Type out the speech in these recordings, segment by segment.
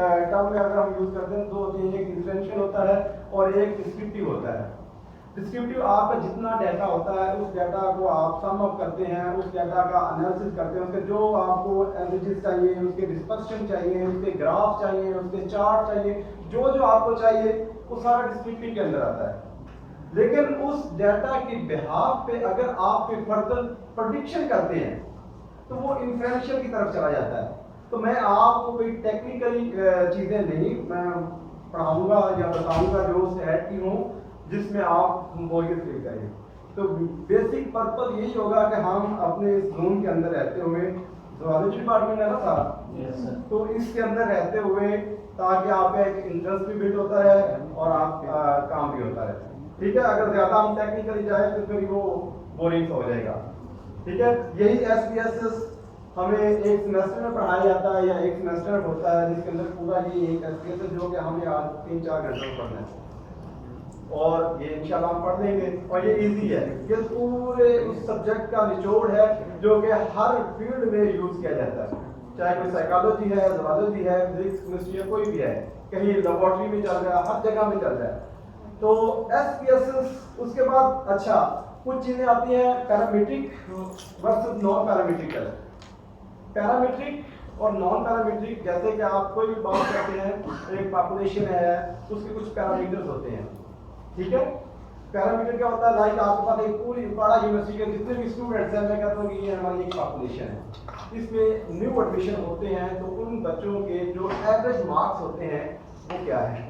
Term में अगर हम यूज करते हैं दो होती है, एक डिफरेंशियल होता है और एक डिस्क्रिप्टिव होता है। डिस्क्रिप्टिव आपका जितना डाटा होता है उस डाटा को आप सम अप करते हैं, उस डाटा का एनालिसिस करते हैं, उसके जो आपको एवरेजेस चाहिए, उसके डिस्पर्शन चाहिए, उसके ग्राफ चाहिए, उसके चार्ट चाहिए, जो जो आपको चाहिए वो सारा डिस्क्रिप्टिव के अंदर आता है। लेकिन उस डाटा के बिहाफ पे अगर आप कोई फर्दर प्रेडिक्शन करते हैं तो वो इन्फ्रेंशियल की तरफ चला जाता है। तो मैं आपको कोई टेक्निकली चीजें नहीं मैं पढ़ाऊंगा या बताऊंगा जो स्टैट की हूँ जिसमें आप वो ये फील करें। तो बेसिक पर्पस यही होगा कि हम अपने इस जोन के अंदर रहते हुए, ज़ूलॉजी डिपार्टमेंट है ना साहब, यस सर, तो इसके अंदर रहते हुए ताकि आपका एक इंटरेस्ट भी बिल्ड होता है और आप काम भी होता है। ठीक है, अगर ज्यादा हम टेक्निकली जाए तो फिर वो बोरिंग हो जाएगा। ठीक है, यही एसपीएसएस हमें एक सेमेस्टर में पढ़ाया जाता है या एक सेमेस्टर होता है जिसके अंदर पूरा ये एक एसपीएसएस जो कि हमें आज 3-4 घंटे में पढ़ना है और ये इंशाल्लाह हम पढ़ लेंगे। और ये इजी है, ये पूरे उस सब्जेक्ट का निचोड़ है जो कि हर फील्ड में यूज किया जाता है, चाहे कोई साइकोलॉजी है, ज़ूलॉजी है, फिजिक्स, केमिस्ट्री, कोई भी है, कहीं लेबोरेटरी में चल रहा है, हर जगह में चल रहा है। तो एसपीएसएस उसके बाद अच्छा कुछ चीजें आती हैं पैरामीट्रिक वर्सेस नॉन पैरामीट्रिकल। पैरामीट्रिक और नॉन पैरामीट्रिक, जैसे कि आप कोई भी बात करते हैं, एक पॉपुलेशन है उसके कुछ पैरामीटर्स होते हैं। ठीक है, पैरामीटर क्या होता है, लाइक आपके पास एक पूरी बड़ा यूनिवर्सिटी के जितने भी स्टूडेंट्स हैं, मैं कहता हूँ कि ये हमारी एक पॉपुलेशन है, इसमें न्यू एडमिशन होते हैं तो उन बच्चों के जो एवरेज मार्क्स होते हैं वो क्या है,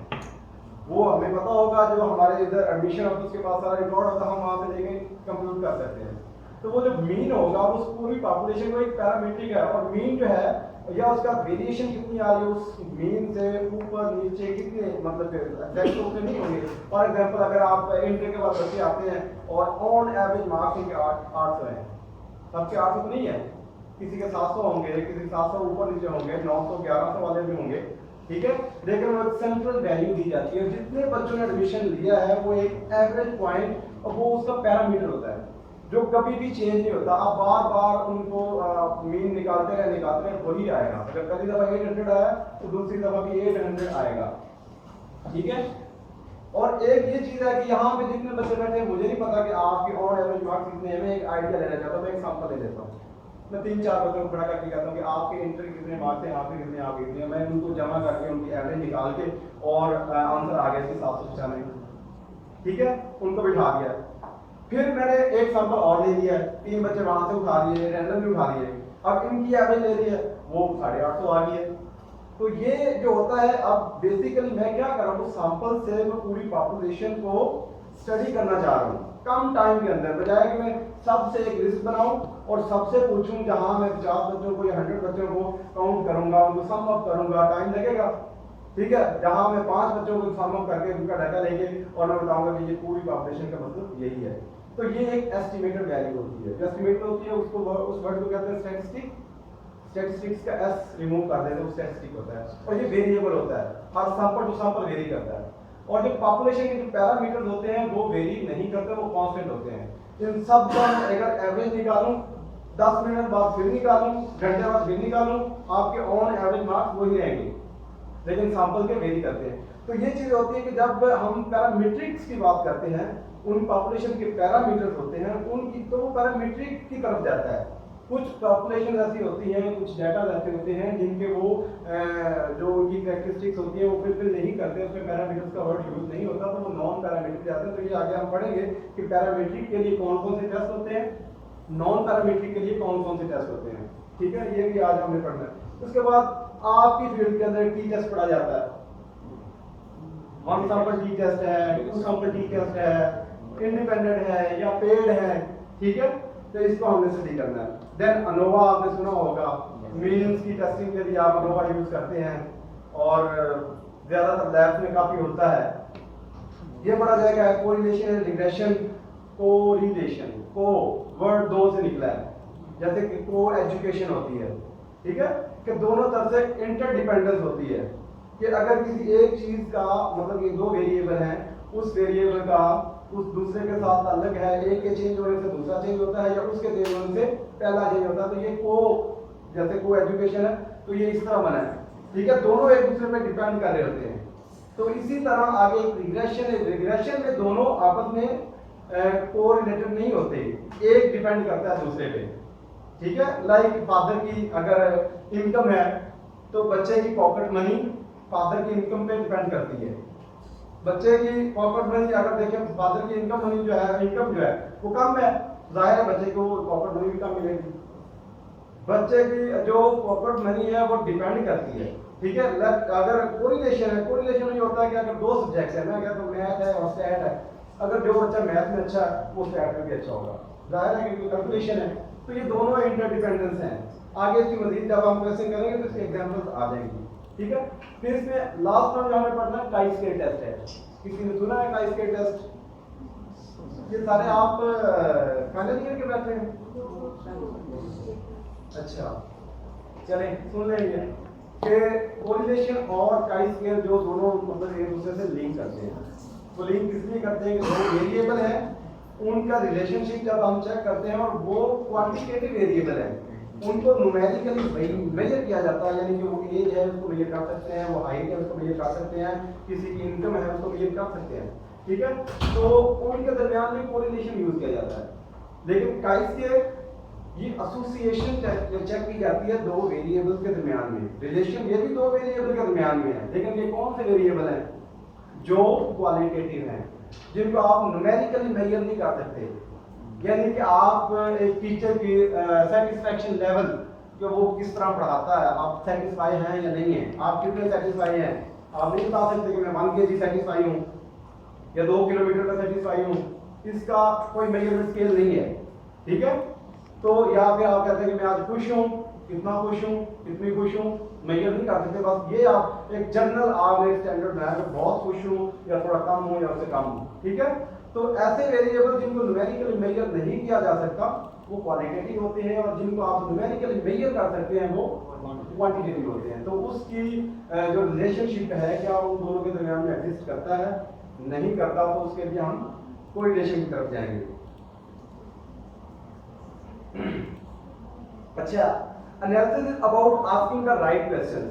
वो हमें पता होगा। जो हमारे इधर एडमिशन ऑफिस के पास सारा रिकॉर्ड होता है, हम वहाँ से लेके कंप्यूट कर सकते हैं। तो वो जो मीन होगा उस पूरी पॉपुलेशन को एक पैरामीट्रिक है, और मीन जो है या उसका वेरिएशन कितनी आ रही है उस मीन से ऊपर नीचे कितने, मतलब एग्जैक्ट तो उतने नहीं होंगे। फॉर एग्जांपल अगर आप इंटर के बाद बच्चे आते हैं और ऑन एवरेज मार्क्स इनके 800 हैं, सबके 800 तो नहीं है, किसी के 700 होंगे, किसी के 700 ऊपर नीचे होंगे, 900 1100 वाले भी होंगे। ठीक है, लेकिन वो एक सेंट्रल वैल्यू दी जाती है, जितने बच्चों ने एडमिशन लिया है वो एक एवरेज पॉइंट और वो उसका पैरामीटर होता है जो कभी भी चेंज नहीं होता। आप बार बार उनको मीन निकालते रहे वही आएगा। अगर पहली दफा 800 आया तो दूसरी दफा भी 800 आएगा। ठीक है, और एक ये चीज है कि यहाँ पे जितने बच्चे बैठे हैं, मुझे नहीं पता कि आपके ऑन एवरेज मार्क्स कितने हैं, मैं एक आइडिया लेना चाहता हूँ, मैं एक सैंपल ले लेता हूँ। मैं 3-4 बच्चों को खड़ा करके कहता हूँ कि आपके इंटर के कितने मार्क्स हैं, आपके कितने, आपके कितने, मैं उनको जमा करके उनकी एवरेज निकाल के और आंसर आ गया कि 795। ठीक है, उनको बिठा दिया। फिर मैंने एक सैंपल और ले लिया, 3 बच्चे वहां से उठा लिए, रैंडमली उठा लिए, अब इनकी एवरेज ले ली है, वो 850 आ गई है। तो ये जो होता है, अब बेसिकली मैं क्या कर रहा हूँ, सैंपल से मैं पूरी पॉपुलेशन को स्टडी करना चाह रहा हूँ कम टाइम के अंदर, बजाय कि मैं सबसे एक लिस्ट बनाऊं और सबसे पूछूं, जहां मैं 50 बच्चों को या 100 बच्चों को काउंट करूंगा, उनको सम अप करूंगा, टाइम लगेगा। ठीक है, जहां मैं 5 बच्चों को सम अप करके उनका डाटा लेके और मैं बताऊंगा कि ये पूरी पॉपुलेशन का मतलब यही है। तो ये एक एस्टिमेटेड वैल्यू होती है। जो एस्टिमेटेड होती है उसको उस वर्ड को कहते हैं स्टैटिस्टिक। स्टैटिस्टिक्स का एस रिमूव कर देते हैं, वो स्टैटिस्टिक होता है, और ये वेरिएबल होता है, हर सैंपल टू सैंपल वेरी करता है। और जो पॉपुलेशन के जो पैरामीटर्स होते हैं वो वेरी नहीं करते, वो कांस्टेंट होते हैं। इन सब का अगर एवरेज निकालूं, 10 मिनट बाद फिर निकालूं, घंटे बाद फिर निकालूं, आपके ऑन एवरेज मार्क्स वही रहेंगे, लेकिन सैंपल के वेरी करते हैं। तो ये चीज होती है कि जब हम पैरामीट्रिक्स की बात करते हैं, उन पॉपुलेशन के पैरामीटर्स होते हैं उनकी, तो वो पैरामीट्रिक की तरफ जाता है। कुछ पॉपुलेशन ऐसी होती हैं, कुछ डाटा ऐसे होते हैं जिनके वो जो उनकी कैरेक्टरिस्टिक्स होती है वो फिर नहीं करते, उसमें पैरामीटर्स का वर्ड यूज नहीं होता, तो वो नॉन पैरामीट्रिक जाते हैं। तो ये आगे हम पढ़ेंगे कि पैरामीट्रिक के लिए कौन कौन से टेस्ट होते हैं, नॉन पैरामीट्रिक के लिए कौन कौन से टेस्ट होते हैं। ठीक है, ये भी आज हमें पढ़ना है। उसके बाद आपकी फील्ड के अंदर टी टेस्ट पढ़ा जाता है, 1 सैंपल टी टेस्ट है, 2 सैंपल टी टेस्ट है, इंडिपेंडेंट है या पेड है। ठीक है, तो इसको हमने स्टडी करना है। देन अनोवा आपने सुना होगा, मीन्स की टेस्टिंग के लिए आप अनोवा यूज करते हैं और ज्यादातर लैब में काफी होता है। ये पढ़ा जाएगा कोरिलेशन, रिग्रेशन, कोरिलेशन, को वर्ड 2 से निकला है, जैसे कि को एजुकेशन होती है। ठीक है, कि दोनों तरफ से इंटरडिपेंडेंस होती है, कि अगर किसी एक चीज का मतलब ये 2 वेरिएबल हैं, उस वेरिएबल का उस दूसरे के साथ अलग है, एक के चेंज होने से दूसरा चेंज होता है या उसके चेंज होने से पहला चेंज होता है। तो ये को, जैसे को एजुकेशन है तो ये इस तरह बना है ठीक है, दोनों एक दूसरे पे डिपेंड कर रहे होते हैं। तो इसी तरह आगे एक रिग्रेशन है, रिग्रेशन में दोनों आपस में कोरिलेटेड नहीं होते, एक डिपेंड करता है दूसरे पे। ठीक है, लाइक फादर की अगर इनकम है तो बच्चे की पॉकेट मनी फादर की इनकम पे डिपेंड करती है। बच्चे की पॉकेट मनी अगर देखें, फादर की इनकम मनी जो है, इनकम जो है वो कम है, जाहिर है बच्चे को पॉकेट मनी भी कम मिलेगी। बच्चे की जो पॉकेट मनी है वो डिपेंड करती है। ठीक है, अगर कोरिलेशन है, कोरिलेशन में होता है कि अगर दो सब्जेक्ट्स है, मैं कहता हूं मैथ है और स्टैट है, अगर जो बच्चा मैथ में अच्छा है वो स्टैट में भी अच्छा होगा, जाहिर है क्योंकि कैलकुलेशन है। तो ये दोनों इंटरडिपेंडेंस हैं। आगे इसकी मजीद जब हम क्वेश्चन करेंगे तो इसके एग्जांपल्स आ जाएंगी। ठीक है, फिर इसमें लास्ट में जो हमें पढ़ना है काई-स्क्वायर टेस्ट है। किसी ने सुना है काई-स्क्वायर टेस्ट? ये सारे आप फाइनल ईयर के बैठे हैं? अच्छा, चलें सुन लेंगे कि कोरिलेशन और काई-स्क्वायर जो दोनों मतलब एक दूसरे से लिंक करते हैं। तो लिंक इसलिए करते हैं कि दो वेरिएबल है, उनका रिलेशनशिप जब हम चेक करते हैं और वो क्वांटिटेटिव वेरिएबल है, उनको न्यूमेरिकली मेजर किया जाता है, यानी कि वो एज है उसको मेजर कर सकते हैं, वो हाइट है उसको मेजर कर सकते हैं, किसी की इनकम है उसको मेजर कर सकते हैं। ठीक है, तो उनके दरमियान में कोरिलेशन यूज किया जाता है। लेकिन काई-स्क्वायर ये एसोसिएशन चेक की जाती है दो वेरिएबल के दरमियान में, रिलेशन ये भी दो वेरिएबल के दरमियान में है, लेकिन ये कौन से वेरिएबल हैं? जो क्वालिटेटिव हैं, जिनको आप न्यूमेरिकली मेजर नहीं कर सकते। यानी कि आप एक टीचर की सेटिस्फैक्शन लेवल कि वो किस तरह पढ़ाता है, आप सेटिस्फाई हैं या नहीं है, आप कितने सेटिस्फाई हैं, आप नहीं बता सकते कि मैं 1 kg सेटिस्फाई हूँ या 2 किलोमीटर का सेटिस्फाई हूँ, इसका कोई मेजरमेंट स्केल नहीं है। ठीक है, तो यहाँ पे आप कहते हैं कि मैं आज खुश हूँ, कितना खुश हूँ, कितनी खुश हूँ, मेजर नहीं कर सकते। बस ये आप एक जनरल आप एक स्टैंडर्ड बनाया कि बहुत खुश हूँ या थोड़ा कम हूँ या उससे कम हूँ। ठीक है, तो ऐसे वेरिएबल जिनको न्यूमेरिकली मेजर नहीं किया जा सकता वो क्वालिटेटिव होते हैं, और जिनको आप न्यूमेरिकली मेजर कर सकते हैं वो क्वांटिटेटिव होते हैं। तो उसकी जो रिलेशनशिप है क्या उन दोनों के दरमियान में एग्जिस्ट करता है, नहीं करता, तो उसके लिए हम कोरिलेशन की तरफ जाएंगे। अच्छा, analysis is about asking the right question.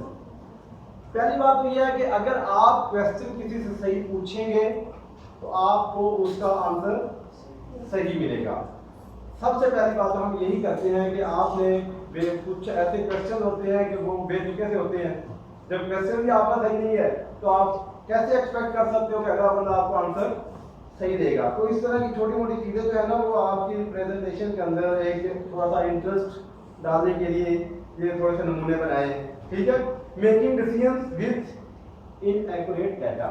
पहली बात तो यह है कि अगर आप क्वेश्चन किसी से सही पूछेंगे तो आपको उसका आंसर सही मिलेगा। सबसे पहली बात तो हम यही करते हैं कि आपने कुछ ऐसे क्वेश्चन होते हैं कि वो बेतुके से होते हैं, जब क्वेश्चन भी आपका सही नहीं है तो आप कैसे एक्सपेक्ट कर सकते हो कि अगला बंदा आपको आंसर सही देगा। तो इस तरह की छोटी मोटी चीजें जो है ना वो आपकी प्रेजेंटेशन के अंदर एक थोड़ा सा इंटरेस्ट डालने के लिए ये थोड़े से नमूने बनाए। ठीक है, making decisions with inaccurate data.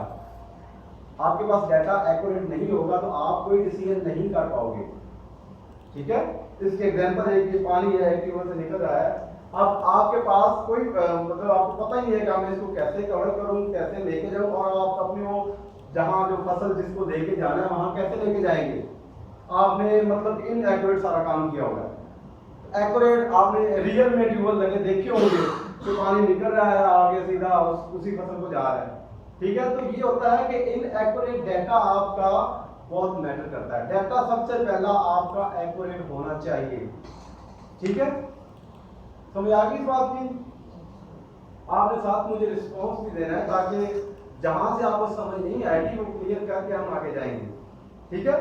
आपके पास डाटा एक्यूरेट नहीं होगा तो आप कोई डिसीजन नहीं कर पाओगे। ठीक है, इसके एग्जांपल है कि पानी है ट्यूबवेल से निकल रहा है, अब आपके पास कोई मतलब आपको पता ही नहीं है कि मैं इसको कैसे कवर करूं, कैसे लेके जाऊं, और आप अपने वो जहां जो फसल जिसको लेके जाना है वहां कैसे लेके जाएंगे। आपने मतलब इनएक्यूरेट सारा काम किया होगा। एक्यूरेट आपने रियल में ट्यूबवेल लगे देखे होंगे कि पानी निकल रहा है आगे सीधा उसी फसल को जा रहा है। ठीक है, तो ये होता है कि इनएक्यूरेट डाटा आपका बहुत मैटर करता है। डाटा सबसे पहला आपका एक्यूरेट होना चाहिए। ठीक है, समझ आ गई इस बात की? आपने साथ मुझे रिस्पॉन्स भी देना है ताकि जहां से आपको समझ नहीं आएगी वो क्लियर करके हम आगे जाएंगे। ठीक है,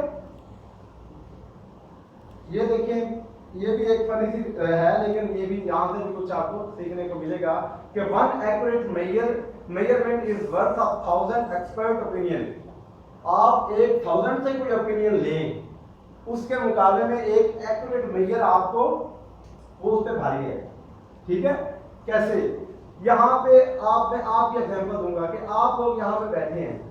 ये देखिए ये भी एक फनी सी है, लेकिन ये भी यहाँ से भी कुछ आपको सीखने को मिलेगा कि 1 accurate measurement is worth 1000 expert opinion. आप 1000 से कोई ओपिनियन लें उसके मुकाबले में एक एक्यूरेट मेजर आपको वो उस पर भारी है। ठीक है, कैसे? यहाँ पे मैं आपकी एग्जांपल दूंगा कि आप लोग यहाँ पे बैठे हैं,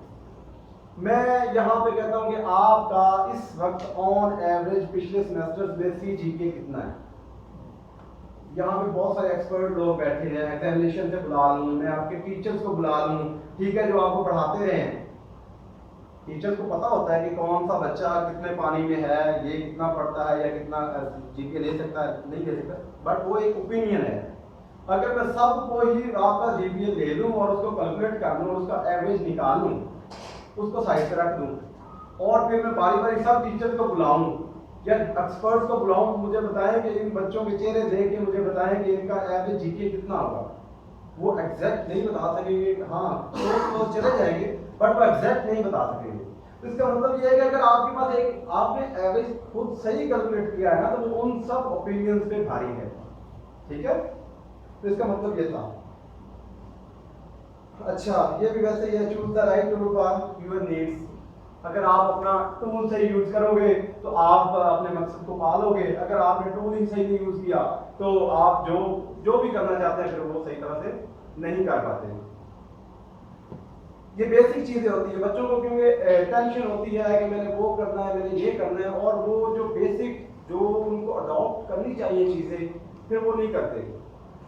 मैं यहाँ पे कहता हूँ कि आपका इस वक्त ऑन एवरेज पिछले सेमेस्टर में सीजीपीए कितना है। यहाँ पे बहुत सारे एक्सपर्ट लोग बैठे हैं, एग्जामिनेशन से बुला लूँ, मैं आपके टीचर्स को बुला लूँ, ठीक है, जो आपको पढ़ाते रहे हैं। टीचर्स को पता होता है कि कौन सा बच्चा कितने पानी में है, ये कितना पढ़ता है या कितना जीपीए ले सकता है, नहीं ले सकता, बट वो एक ओपिनियन है। अगर मैं सबको ही आपका जीपीए ले लूँ और उसको कैलकुलेट कर लूँ, उसका एवरेज निकाल लूँ, उसको साइड पे रख दूं और फिर मैं बारी बारी सब टीचर को बुलाऊं या एक्सपर्ट्स को बुलाऊं, मुझे बताएं कि इन बच्चों के चेहरे देख के मुझे बताएं कि इनका एवरेज जीपीए कितना होगा। वो एग्जैक्ट नहीं बता सकेंगे, हाँ तो चले जाएंगे बट वो एग्जैक्ट नहीं बता सकेंगे। तो इसका मतलब ये है कि अगर आपके पास एक आपने एवरेज खुद सही कैलकुलेट किया है ना तो वो उन सब ओपिनियंस पे भारी है, ठीक है। तो इसका मतलब ये था। अच्छा ये भी वैसे ही है, choose the right tool for your needs. अगर आप अपना टूल सही यूज करोगे तो आप अपने मकसद को पालोगे, अगर आपने टूल ही सही नहीं यूज किया तो आप जो जो भी करना चाहते हैं फिर वो सही तरह से नहीं कर पाते हैं। ये बेसिक चीजें होती है बच्चों को, क्योंकि टेंशन होती है कि मैंने वो करना है, मैंने ये करना है, और वो जो बेसिक जो उनको अडॉप्ट करनी चाहिए चीजें फिर वो नहीं करते।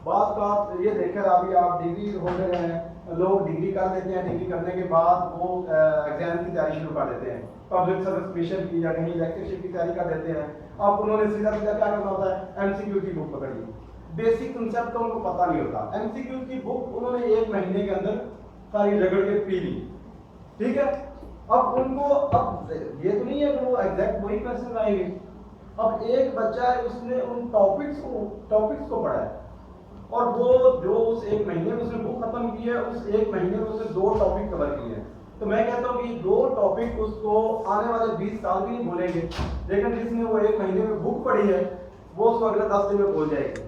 बात का ये देखा अभी आप डिग्री होल्डर हैं, लोग डिग्री कर लेते हैं, डिग्री करने के बाद वो एग्जाम की तैयारी शुरू कर देते हैं, पब्लिक सर्विस कमीशन की या कहीं लेक्चरशिप की तैयारी कर देते हैं। अब उन्होंने सीधा सीधा क्या करना होता है, एमसीक्यू की बुक पकड़ी, बेसिक कंसेप्ट तो उनको पता नहीं होता। एमसीक्यू की बुक उन्होंने 1 महीने के अंदर सारी रगड़ के पी ली, ठीक है। अब उनको अब ये तो नहीं है कि वो एग्जैक्ट वही क्वेश्चन आएंगे। अब एक बच्चा है उसने उन टॉपिक्स को पढ़ा है और वो जो उस 1 महीने में उसने बुक खत्म की है, उस 1 महीने में उसने 2 टॉपिक कवर किए हैं। तो मैं कहता हूँ कि 2 टॉपिक उसको आने वाले 20 साल भी नहीं भूलेंगे, लेकिन जिसने वो 1 महीने में बुक पढ़ी है वो उसको अगले 10 दिन में भूल जाएगी,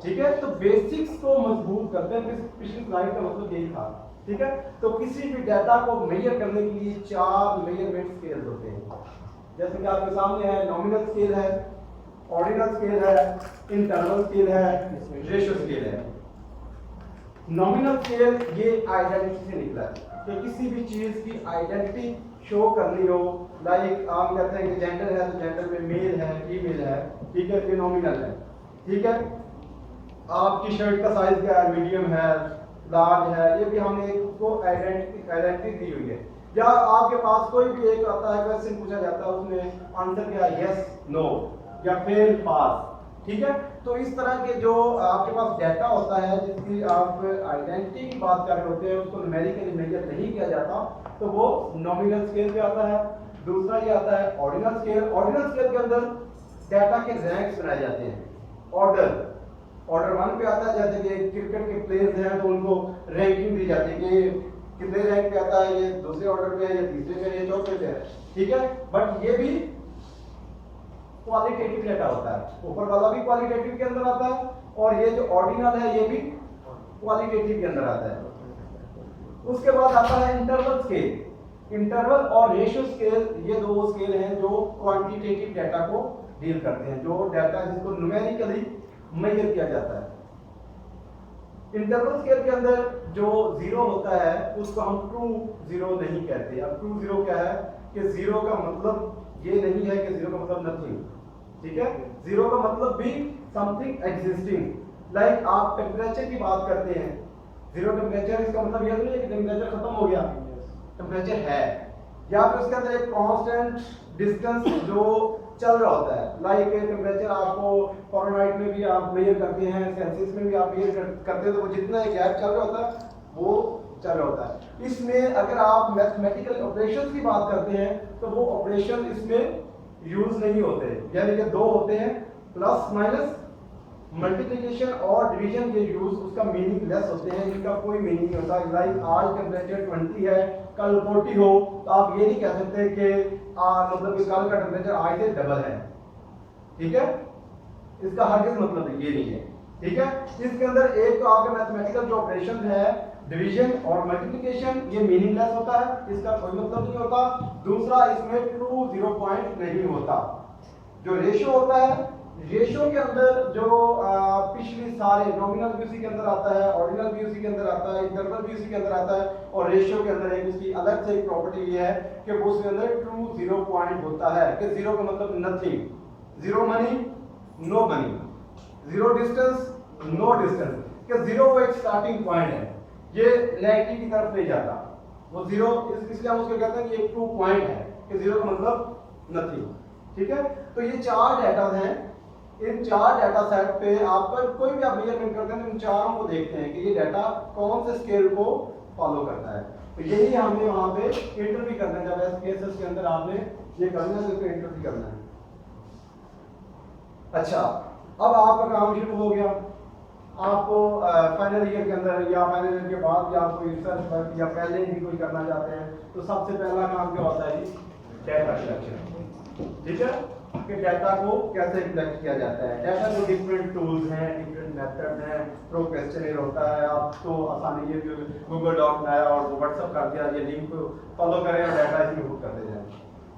ठीक है। तो बेसिक्स को मजबूत करते हैं, पिछली स्लाइड का मतलब यही था, ठीक है। तो किसी भी डाटा को मेजर करने के लिए 4 मेजरमेंट स्केल्स होते हैं, जैसे कि आपके सामने है, नॉमिनल स्केल है, ऑर्डिनल स्केल है, इंटरवल स्केल है, रेशियो स्केल है। नॉमिनल स्केल ये आइडेंटिटी से निकला है कि किसी भी चीज की आइडेंटिटी शो करनी हो, लाइक आप कहते हैं कि जेंडर है तो जेंडर में मेल है फीमेल है, ठीक है, ये नॉमिनल है, ठीक है। आपकी शर्ट का साइज क्या है, मीडियम है, लार्ज है, ये भी हमने उसको आइडेंटिटी दी हुई है। या आपके पास कोई भी एक आता है क्वेश्चन पूछा जाता है, उसमें आंसर क्या है, यस नो या फेल पास, ठीक है। तो इस तरह के जो आपके पास डाटा होता है जिसकी आप आइडेंटिटी की बात कर रहे होते हैं, उसको न्यूमेरिकली मेजर नहीं किया जाता, तो वो नॉमिनल स्केल पे आता है। दूसरा ये आता है ऑर्डिनल स्केल। ऑर्डिनल स्केल के अंदर डाटा के रैंक्स बनाए जाते हैं, ऑर्डर 1 पे आता है, जैसे कि क्रिकेट के प्लेयर्स हैं तो उनको रैंकिंग दी जाती है कि कितने रैंक पे आता है, ये दूसरे ऑर्डर पे है, ये तीसरे पे है, ये चौथे पे है, ठीक है। बट ये भी क्वालिटेटिव डाटा होता है, ऊपर वाला भी क्वालिटेटिव के अंदर आता है और ये जो ऑर्डिनल है ये भी क्वालिटेटिव के अंदर आता है। उसके बाद आता है इंटरवल स्केल। इंटरवल और रेशियो स्केल ये 2 स्केल हैं जो क्वांटिटेटिव डाटा को डील करते हैं, जो डाटा जिसको न्यूमेरिकली मेजर किया जाता है। इंटरवल स्केल के अंदर जो 0 होता है उसको हम ट्रू 0 नहीं कहते। अब ट्रू 0 क्या है कि 0 का मतलब ये नहीं है कि 0 का मतलब नथिंग, ठीक है। 0 का मतलब भी समथिंग एग्जिस्टिंग, लाइक आप टेम्परेचर की बात करते हैं, 0 टेम्परेचर, इसका मतलब ये नहीं है कि टेम्परेचर खत्म हो गया, टेम्परेचर है, या फिर उसके अंदर एक कांस्टेंट डिस्टेंस जो चल रहा होता है, लाइक टेम्परेचर आपको फॉरेनहाइट में भी आप मेजर करते हैं, सेल्सियस में भी आप मेजर करते हैं, तो वो जितना गैप चल रहा होता है वो चल रहा होता है। इसमें अगर आप मैथमेटिकल ऑपरेशंस की बात करते हैं तो वो ऑपरेशन इसमें यूज नहीं होते, यानी कि 2 होते हैं, प्लस माइनस, मल्टीप्लिकेशन और डिवीजन के यूज उसका मीनिंग लेस होते हैं, इनका कोई मीनिंग नहीं होता। लाइक आज टेम्परेचर 20 है, कल 40 हो, तो आप ये नहीं कह सकते कि मतलब कि कल का टेम्परेचर आज से डबल है, ठीक है, इसका हरगिज़ मतलब ये नहीं है, ठीक है। इसके अंदर एक तो आपके मैथमेटिकल जो ऑपरेशन है डिवीजन और मल्टीप्लिकेशन, ये मीनिंगलेस होता है, इसका कोई मतलब नहीं होता। दूसरा इसमें ट्रू 0 पॉइंट नहीं होता। जो रेशियो होता है, रेशियो के अंदर जो पिछली सारे नॉमिनल भी उसी के अंदर आता है, ऑर्डिनल भी उसी के अंदर आता है, इंटरवल भी उसी के अंदर आता है, और रेशियो के अंदर एक उसकी अलग से एक प्रॉपर्टी ये है कि वो उसके अंदर ट्रू 0 पॉइंट होता है कि 0 का मतलब nothing, 0 money no money, 0 distance no distance, कि 0 वो एक स्टार्टिंग पॉइंट है, ये नेगेटिव की तरफ नहीं जाता, वो 0, इसलिए हम उसको कहते हैं कि एक ट्रू पॉइंट है कि 0 का मतलब नथिंग, ठीक है। तो ये 4 डाटा हैं, इन 4 डाटा सेट पे आपका कोई भी आप मेजरमेंट करते हैं तो इन चारों को देखते हैं कि ये डाटा कौन से स्केल को फॉलो करता है। तो यही हमें वहां पे एंटर भी करना है, जब ऐसे केसेस के अंदर आपने ये करना है तो इसको एंटर भी करना है। अच्छा, अब आपका काम शुरू हो गया। आपको फाइनल ईयर के अंदर या फाइनल ईयर के बाद या कोई रिसर्च वर्क या पहले भी कोई करना चाहते हैं तो सबसे पहला काम क्या होता है जी, डेटा कलेक्शन। ठीक है, कि डेटा को कैसे कलेक्ट किया जाता है। डेटा को डिफरेंट टूल्स हैं, डिफरेंट मेथड हैं, प्रो क्वेश्चनर होता है। आप तो आसानी ये गूगल डॉक में आया और व्हाट्सएप कर दिया, ये लिंक को फॉलो करें और डेटा इसमें पुट करते जाएं।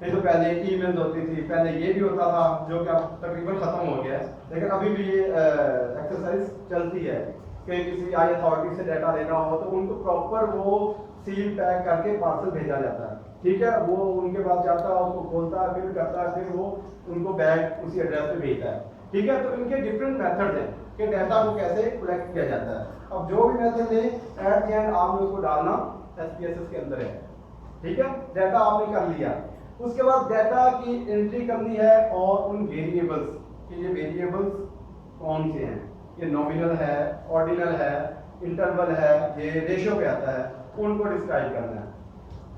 नहीं तो पहले ईमेल होती थी, पहले ये भी होता था जो कि अब तकरीबन खत्म हो गया है, लेकिन अभी भी ये एक्सरसाइज चलती है कि किसी आई अथॉरिटी से डाटा लेना हो तो उनको प्रॉपर वो सील पैक करके पार्सल भेजा जाता है। ठीक है, वो उनके पास जाता है, उसको खोलता है, फिर करता है, फिर वो उनको बैग उसी एड्रेस पे भेजता है। ठीक है, तो इनके डिफरेंट मेथड्स हैं कि डाटा को कैसे कलेक्ट किया जाता है। अब जो भी मेथड है एट द एंड आपने उसको डालना एसपीएसएस के अंदर है। ठीक है, डाटा आपने कर लिया, उसके बाद डाटा की एंट्री करनी है और उन वेरिएबल्स कि ये वेरिएबल्स कौन से हैं, ये नॉमिनल है, ऑर्डिनल है, इंटरवल है, ये रेशियो पे आता है, उनको डिस्क्राइब करना है।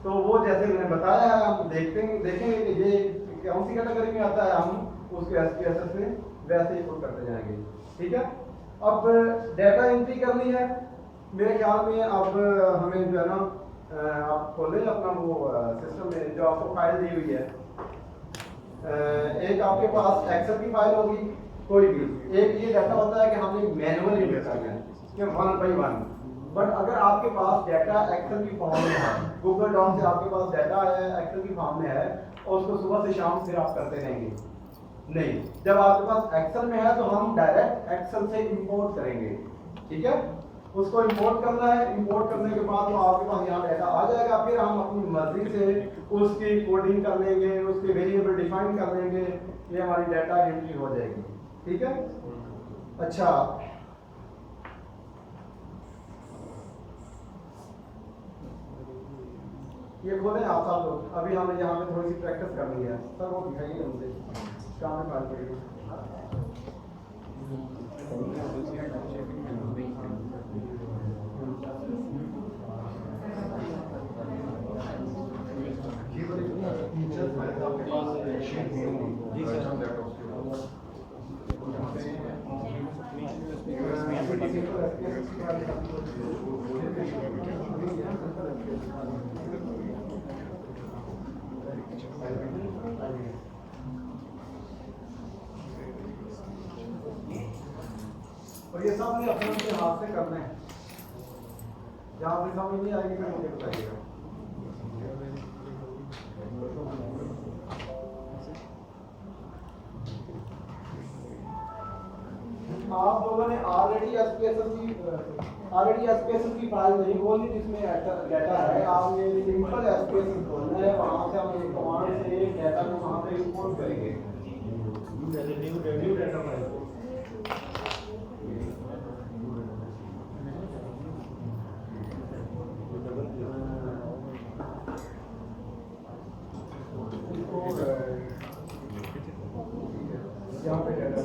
तो वो जैसे मैंने बताया है, हम देखेंगे कि ये कौन सी कैटेगरी में आता है, हम उसके एसपीएसएस में वैसे ही पुट करते जाएंगे। ठीक है, अब डाटा एंट्री करनी है। मेरे ख्याल में अब हमें जो है ना, आप खोलें अपना वो सिस्टम में जो आपको फाइल दी हुई है। एक आपके पास एक्सेल की फाइल होगी कोई भी, एक ये डाटा होता है कि हमने मैनुअल एंटर करना है कि 1 by 1। बट अगर आपके पास डाटा एक्सेल की फॉर्म में है, गूगल डॉक से आपके पास डाटा है एक्सेल की फॉर्म में है और उसको सुबह से शाम फिर आप करते रहेंगे, नहीं, जब आपके पास एक्सेल में है तो हम डायरेक्ट एक्सेल से इंपोर्ट करेंगे। ठीक है, उसको इंपोर्ट करना है, इंपोर्ट करने के बाद तो आपके पास यहाँ डाटा आ जाएगा, फिर हम अपनी मर्जी से उसकी कोडिंग कर लेंगे, उसके वेरिएबल डिफाइन कर लेंगे, ये हमारी डाटा एंट्री हो जाएगी। ठीक है, अच्छा, ये खोलें आप सब लोग। अभी हमें यहाँ पे थोड़ी सी प्रैक्टिस करनी है सर, वो दिखाइए मुझे काम में बात करिए। और ये सब ने अपने हाथ से करना है, जहाँ से समझ नहीं आएगी फिर मुझे बताइएगा। आप लोगों ने ऑलरेडी एसपीएसएस की फाइल नहीं खोलनी जिसमें डाटा है, आप ये सिंपल एसपीएसएस खोलना है, वहां से हम एक कमांड से डाटा को वहां पे इंपोर्ट करेंगे। न्यू डाटा फाइल यहाँ पे डाटा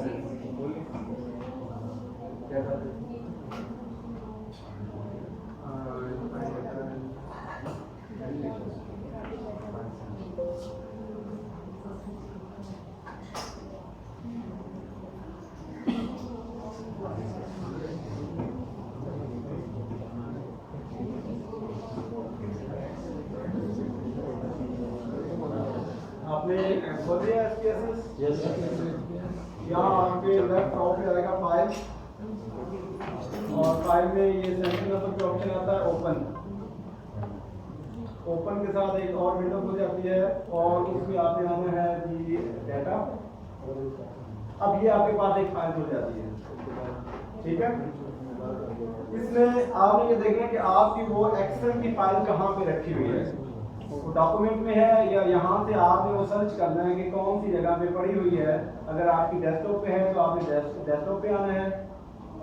आपने खोल दिया एसपीएसएस? Yes sir. यहाँ आपके लेफ्ट टॉप पे आएगा फाइल, और फाइल में ये सेंटर नंबर का ऑप्शन आता है ओपन। ओपन के साथ एक और विंडो खुल जाती है और उसमें आपने आना है जी डाटा। अब ये आपके पास एक फाइल खुल जाती है। ठीक है, इसमें आपने ये देखना है कि आपकी वो एक्सेल की फाइल कहाँ पे रखी हुई है, डॉक्यूमेंट में है या यहाँ से आपने वो सर्च करना है कि कौन सी जगह पे पड़ी हुई है। अगर आपकी डेस्कटॉप पे है तो आपने डेस्कटॉप पे आना है,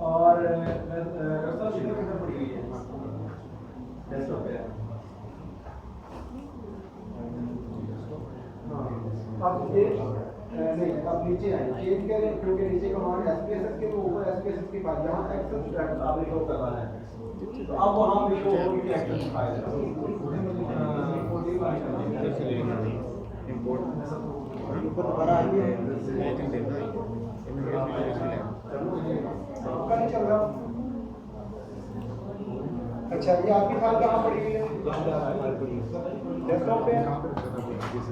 और किधर पड़ी हुई है, डेस्कटॉप पे है। अब ये नहीं, अब नीचे आए चेंज करें, क्योंकि नीचे कमांड एसपीएसएस के तो ऊपर एसपीएसएस की फाइल यहाँ एक्सेल आपने शो करना है, तो अब वहाँ पे शो होगी एक्सेल की फाइल इंपोर्ट अच्छा, ये आपकी फाइल कहाँ पड़ी हुई है? डेस्कटॉप पे है?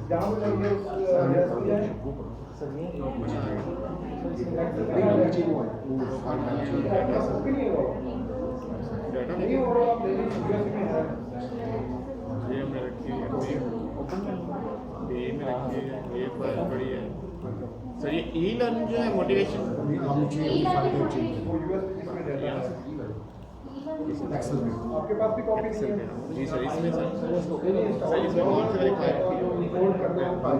जहाँ पे लगी है उस डेस्क पे है? नहीं हो रहा, आप ले लीजिए में है। ये में रखी है, ये में रखी है, ये फाइल पड़ी है सर। ये ई लर्निंग जो है मोटिवेशन वो यूएस में रहता है। आपके पास भी कॉपी नहीं है? जी सर, इसमें सर इसमें कौन सी वाली फाइल? इंपोर्ट करना है फाइल।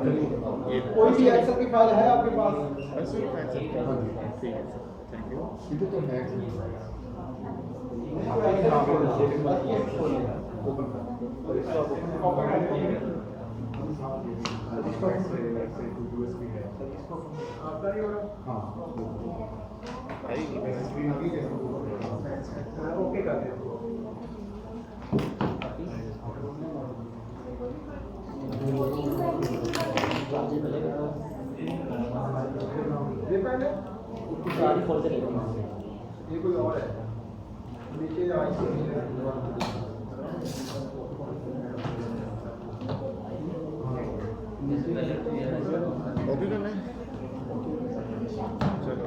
ये कोई भी एक्सेल की फाइल है आपके पास? बस ये फाइल सर, ठीक है सर, थैंक यू। ओके कर दिया। डिपेंड है, ये कोई और है नीचे ओके करना है, चलो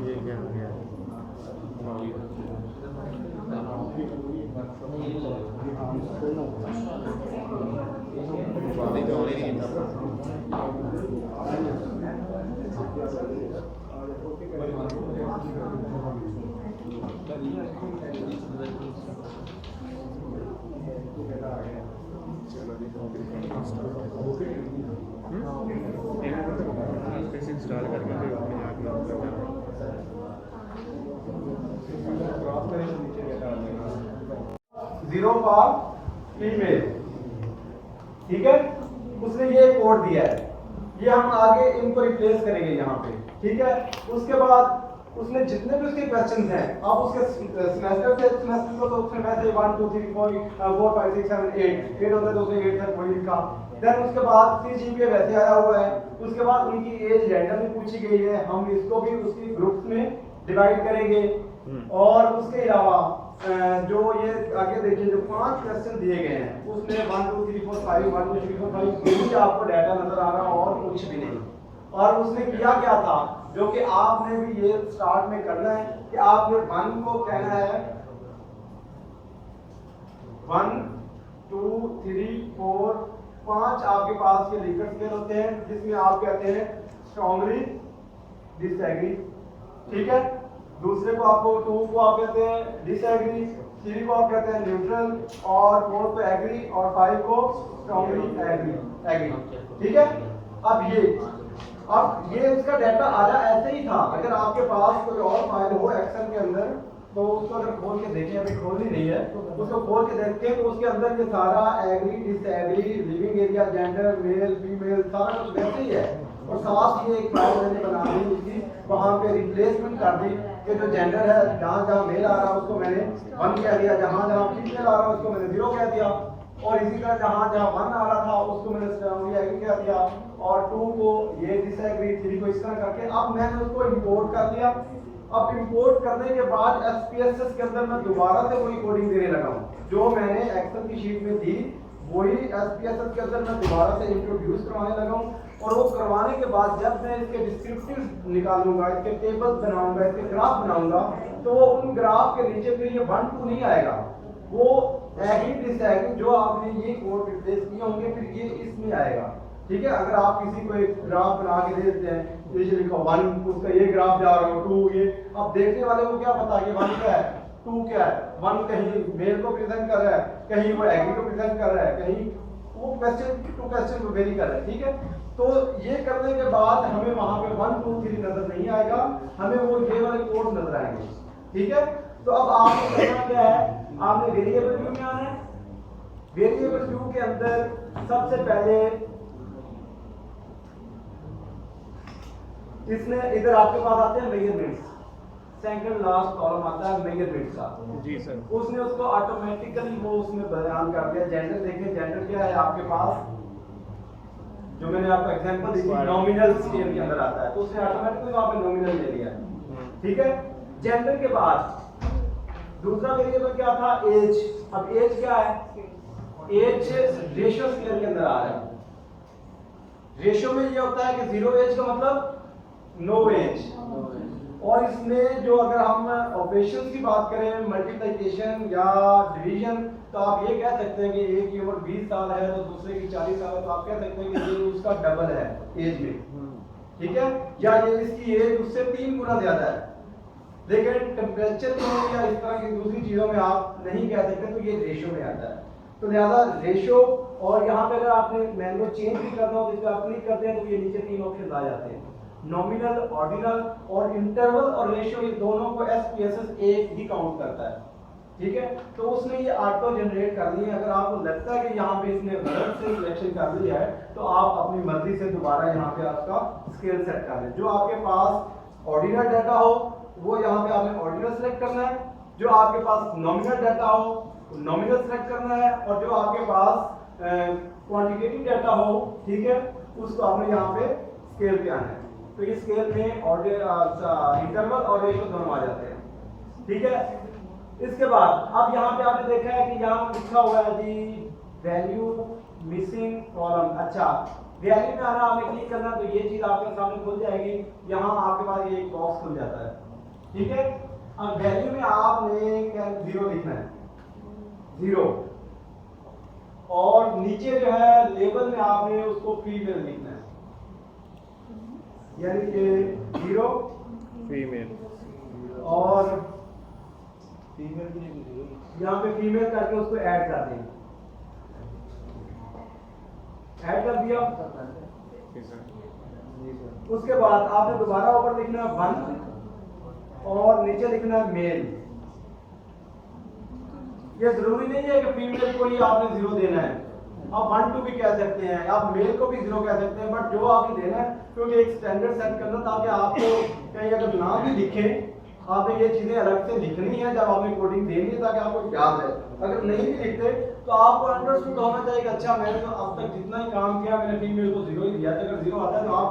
ये क्या हो गया? नहीं तो होने नहीं था। कैसे इंस्टॉल करके फिर अपने आप लॉक करना है। जीरो फॉर ईमेल, ठीक है। उसने ये कोड दिया है, ये हम आगे इनको रिप्लेस करेंगे यहाँ पे, ठीक है। उसके बाद उसने जितने भी उसके क्वेश्चंस हैं, आप उसके सेमेस्टर से सेमेस्टर को तो उसने वैसे 1 2 3 4 5 6 7 8 होता है तो उसने 8 तक वही लिखा। देन उसके बाद CGPA वैसे आया हुआ है। उसके बाद उनकी एज रैंडमली पूछी गई है, हम इसको भी उसकी ग्रुप्स में डिवाइड करेंगे। और उसके अलावा जो ये आगे देखिए जो 5 क्वेश्चन दिए गए हैं उसमें 1 2 3 4 5 1 2 3 4 5 यही आपको डाटा नजर आ रहा और कुछ भी नहीं। और उसने किया क्या था जो कि आपने भी ये स्टार्ट में करना है कि आपने 1 को कहना है 1 2 3 4 5 आपके पास ये लिकर्ट स्केल होते हैं जिसमें आप कहते हैं स्ट्रांगली डिसएग्री, ठीक है। दूसरे को आपको 2 को आप कहते हैं डिसएग्री, 3 को आप कहते हैं न्यूट्रल और 4 को एग्री और 5 को स्ट्रांगली एग्री, ठीक है। अब ये इसका डाटा आया ऐसे ही था। अगर आपके पास कोई और फाइल हो एक्सेल के अंदर तो उसको अगर खोल के देखें, अभी खोलनी नहीं है उसको खोल के देखते हैं तो उसके अंदर ये सारा agree disagree living area gender male female सारा कुछ वैसे ही है। और साथ ही एक फाइल मैंने बना दी उसकी, वहां पे रिप्लेसमेंट कर दी कि जो जेंडर है जहां जहां मेल आ रहा है उसको मैंने 1 कह दिया, जहां जहां फीमेल आ रहा है उसको मैंने 0 कह दिया। और इसी तरह जहां जहां 1 आ रहा था उसको मैंने स्ट्रांगली एग्री कह दिया और 2 को ये डिसएग्री, 3 को इस तरह करके अब मैंने उसको इंपोर्ट कर लिया। अब इंपोर्ट करने के बाद SPSS के अंदर मैं दोबारा से वही कोडिंग देने लगा हूं जो मैंने एक्सेल की शीट में दी, वही SPSS के अंदर मैं दोबारा से इंट्रोड्यूस करवाने लगा हूं। और वो करवाने के बाद जब मैं इसके डिस्क्रिप्टिव निकालूंगा, इसके टेबल्स बनाऊंगा, इसके ग्राफ बनाऊंगा तो वो उन ग्राफ के नीचे फिर ये 1 2 नहीं आएगा, वो एग्री डिसएग्री जो आपने ये कोड रिप्लेस किए होंगे फिर ये इसमें आएगा, ठीक है। अगर आप किसी को एक ग्राफ बना के दे देते हैं जैसे लिखो 1 उसका ये ग्राफ जा रहा हो 2 ये, अब देखने वाले को क्या पता कि 1 क्या है 2 क्या है। 1 कहीं मेल को प्रेजेंट कर रहा है, कहीं वो एग्री को प्रेजेंट कर रहा है, कहीं वो क्वेश्चन टू क्वेश्चन को वेरी कर रहा है, ठीक है। तो ये करने के बाद हमें वहां पे 1 2 3 नजर नहीं आएगा, हमें वो ये वाले कोड नजर आएंगे, ठीक है। तो अब आपको करना क्या है, आपने वेरिएबल व्यू में आना है। वेरिएबल व्यू के अंदर सबसे पहले इसने इधर आपके पास आते हैं मेजरमेंट्स, सेकंड लास्ट कॉलम आता है मेजरमेंट्स का, जी सर। उसने उसको ऑटोमेटिकली वो उसमें बयान कर दिया। जेंडर देखें, जेंडर क्या है आपके पास जो मैंने आपको एग्जांपल दी थी नॉमिनल स्केल के अंदर आता है तो उसने ऑटोमेटिकली वहां पे नॉमिनल ले लिया, ठीक है। जेंडर के बाद दूसरा वेरिएबल क्या था, एज। अब एज क्या है, एज रेशियो स्केल के अंदर आ रहा है। रेशियो में ये होता है कि 0 एज का मतलब नो एज, और इसमें जो अगर हम ऑपरेशन की बात करें, मल्टीप्लिकेशन या डिवीजन, तो आप ये कह सकते हैं कि एक की उम्र 20 साल है तो दूसरे की 40 साल है, तो आप कह सकते हैं कि ये उसका डबल है एज में, ठीक है, या ये इसकी एज उससे 3 गुना ज्यादा है। लेकिन टेम्परेचर में या इस तरह की दूसरी चीजों में आप नहीं कह सकते, तो ये रेशियो में आता है। तो लिहाजा रेशियो, और यहाँ पे अगर आपने मैनुअल चेंज भी करना हो तो इस पर आप क्लिक करते हैं तो ये नीचे 3 ऑप्शन आ जाते हैं, नॉमिनल, ऑर्डिनल और इंटरवल और रेशियो, ये दोनों को एसपीएसएस एक ही काउंट करता है, ठीक है। तो उसने ये ऑटो जनरेट कर दी है। अगर आपको लगता है कि यहाँ पे इसने गलत से सिलेक्शन कर दी है तो आप अपनी मर्जी से दोबारा यहाँ पे आपका स्केल सेट कर लें। जो आपके पास ऑर्डिनल डाटा हो वो यहाँ पे आपने ऑर्डिनल सेलेक्ट करना है, जो आपके पास नॉमिनल डाटा हो नॉमिनल सेलेक्ट करना है, और जो आपके पास क्वांटिटेटिव डाटा हो, ठीक है, उसको आपने यहाँ पे स्केल पे आना है। तो ये स्केल में इंटरवल और रेशियो दोनों आ जाते हैं, ठीक है। इसके बाद अब यहाँ पे आपने देखा है कि यहाँ लिखा हुआ है जी वैल्यू मिसिंग कॉलम। अच्छा, वैल्यू में आना, आपने क्लिक करना तो ये चीज आपके सामने खुल जाएगी। यहाँ आपके पास ये एक बॉक्स खुल जाता है, ठीक है। अब वैल्यू में आपने क्या 0 लिखना है, 0, और नीचे जो है लेबल में आपने उसको फीमेल लिखना है, यानी कि 0 फीमेल, और यहाँ पे फीमेल करके उसको ऐड कर देंगे। ऐड कर दिया, उसके बाद आपने दोबारा ऊपर लिखना है 1 और नीचे लिखना है मेल। ये जरूरी नहीं है कि फीमेल को ही आपने 0 देना है, आप 1 2 भी कह सकते हैं, आप मेल को भी 0 कह सकते हैं, बट जो आपने देना है, क्योंकि एक स्टैंडर्ड सेट करना ताकि आपको कहीं अगर ना भी लिखे आपने ये चीजें अलग से लिखनी है जब आपने कोडिंग देनी है ताकि आपको याद रहे। अगर नहीं भी लिखते तो आपको अंडरस्टूड होना चाहिए कि अच्छा मैंने तो अब तक जितना ही काम किया मैंने फीमेल को 0 ही दिया था। अगर 0 आता है तो आप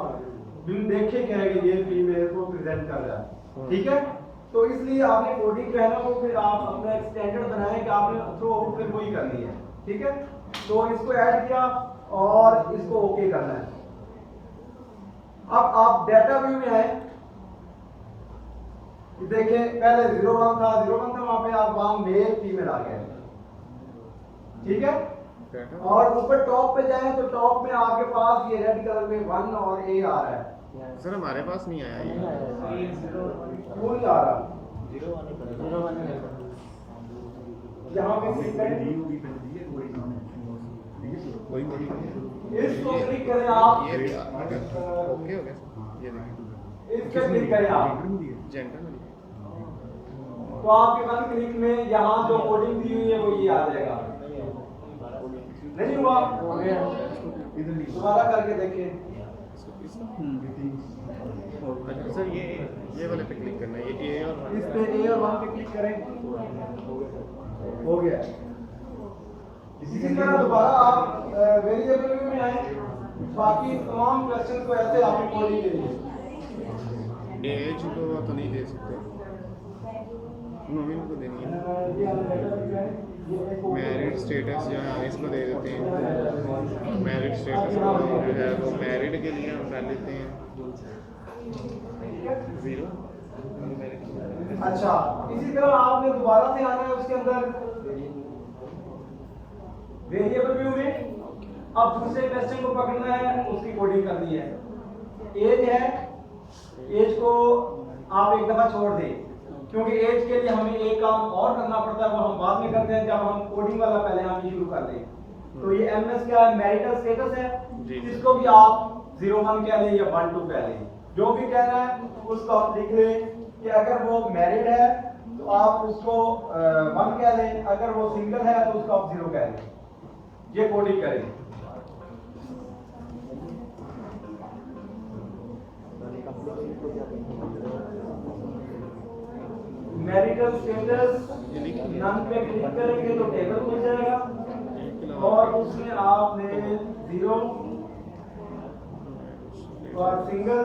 बिन देखे कहेंगे ये फीमेल को प्रेजेंट कर रहा है, ठीक है। तो इसलिए आपने कोडिंग जो है ना वो फिर आप अपना एक स्टैंडर्ड बनाएं कि आपने थ्रू आउट फिर वही करनी है, ठीक है। तो इसको ऐड किया और इसको ओके करना है। अब आप डाटा व्यू में आए, देखिए पहले 01 था, 01 था, वहां पे आप वहां मेल फीमेल आ गए, ठीक है। और ऊपर टॉप पे जाएं तो टॉप में आपके पास ये रेड कलर में 1 और A आ रहा है। सर हमारे पास नहीं आया ये, क्यों नहीं आ रहा? 0 यहाँ पे क्लिक करें, इसको क्लिक करें आप, ये ओके हो गया, ये देखिए इस पे क्लिक करें आप, जेंडर में तो आपके 1 क्लिक में यहाँ जो कोडिंग दी हुई है वो ये आ जाएगा। नहीं हुआ, दोबारा करके देखें। सर ये वाले पे क्लिक करना है, ये A और 1 इस पे A और 1 पे क्लिक करें, हो गया। इसी तरह दोबारा आप वेरिएबल व्यू में आए, बाकी तमाम क्वेश्चन को ऐसे आपने कोडिंग के लिए एज को तो नहीं दे सकते, नॉमिनल को देनी है। मैरिड स्टेटस जो है इसको दे देते हैं, मैरिड स्टेटस जो है वो मैरिड के लिए हम डाल लेते हैं 0। अच्छा, इसी तरह आपने दोबारा से आना है उसके अंदर वेरिएबल व्यू में। अब दूसरे क्वेश्चन को पकड़ना है, उसकी कोडिंग करनी है। एज है, एज को आप एक दफा छोड़ दें क्योंकि एज के लिए हमें एक काम और करना पड़ता है, वो हम बाद में करते हैं जब हम कोडिंग वाला पहले हम ये शुरू कर दें। तो ये एमएस क्या है, मैरिटल स्टेटस है, इसको भी आप 01 कह लें या 12 कह लें, जो भी कह रहा है उसको आप लिख लें कि अगर वो मैरिड है तो आप उसको 1 कह लें, अगर वो सिंगल है तो उसको आप 0 कह लें। ये कोडिंग करें। मैरिटल स्टेटस नन पे क्लिक करेंगे तो टेबल खुल जाएगा और उसमें आपने 0 और single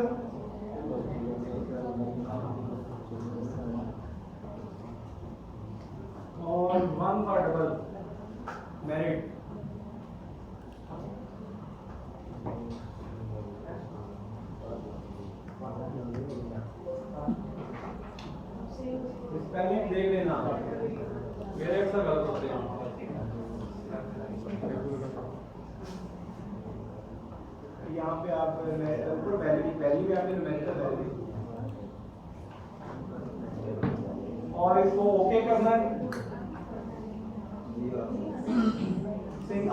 1 for double merit. Spelling देख लेना, मेरे अक्सर गलत होते हैं। यहाँ पे आप ऊपर पहली भी आपने मेरिट वैल्यू और इसको ओके करना है।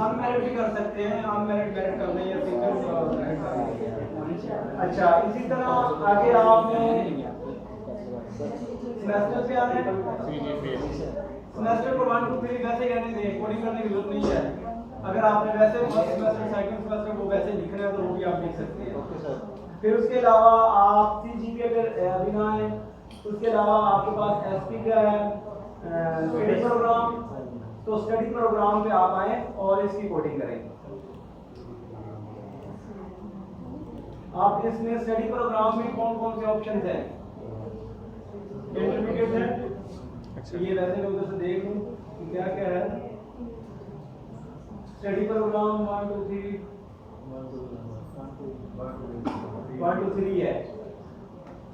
अनमेरिट भी कर सकते हैं, अनमेरिट मेरिट करना या सिंगल मेरिट करना। अच्छा, इसी तरह आगे आपने सेमेस्टर पे आना है। सेमेस्टर को 1 2 3 वैसे कहने दें, कोडिंग करने की जरूरत नहीं है। अगर आपने वैसे फर्स्ट सेमेस्टर सेकंड सेमेस्टर वो वैसे लिखना है तो वो भी आप लिख सकते हैं। Okay sir. फिर उसके अलावा आप सीजीपीए पे बिना है, उसके अलावा आपके पास एसपी का है स्टडी प्रोग्राम, तो स्टडी प्रोग्राम पे आप आए और इसकी कोडिंग करें। आप इसमें स्टडी प्रोग्राम में कौन कौन से ऑप्शंस हैं? इंटरमीडिएट है। अच्छा, ये वैसे मैं उधर से देख लूं कि क्या क्या है। स्टडी प्रोग्राम 1 2 3 1 2 3 है।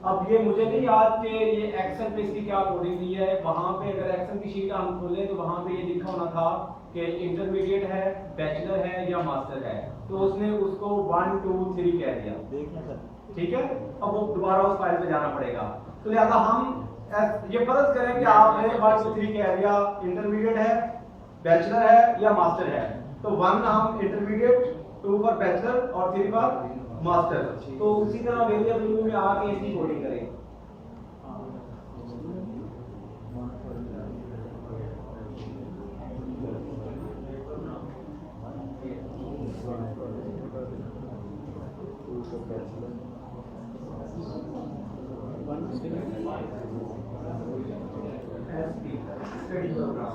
अब ये मुझे नहीं याद कि ये एक्सेल पे इसकी क्या कोडिंग दी है। वहां पे अगर एक्सेल की शीट हम खोलें तो वहां पे ये लिखा होना था कि इंटरमीडिएट है, बैचलर है या मास्टर है, तो उसने उसको 1 2 3 कह दिया। देखना सर, ठीक है। अब वो दोबारा उस फाइल पे जाना पड़ेगा, तो लिहाजा हम ये फर्ज करें कि आपने 1 2 3 कह दिया, इंटरमीडिएट है, बैचलर है या मास्टर है, तो 1 हम इंटरमीडिएट, 2 फॉर बैचलर और 3 फॉर मास्टर। तो उसी तरह वेरिएबल में आके इसकी कोडिंग करें। स्टडी प्रोग्राम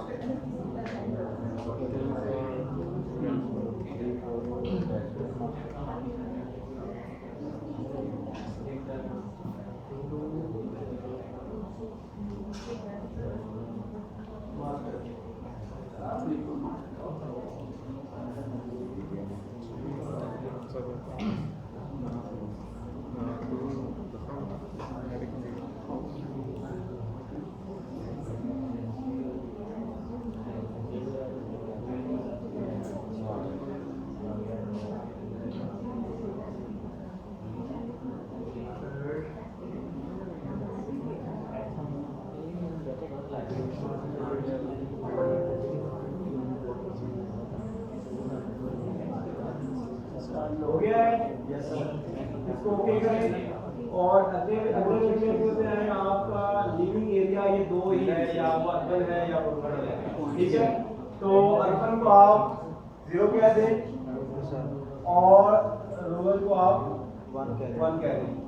हो गया है। इसको ओके करें और अगले होते हैं आपका लिविंग एरिया, ये 2 ही है, या वो अर्बन है या रूरल है, ठीक है। तो अर्बन को आप 0 कह दें और रूरल को आप 1 कह दें।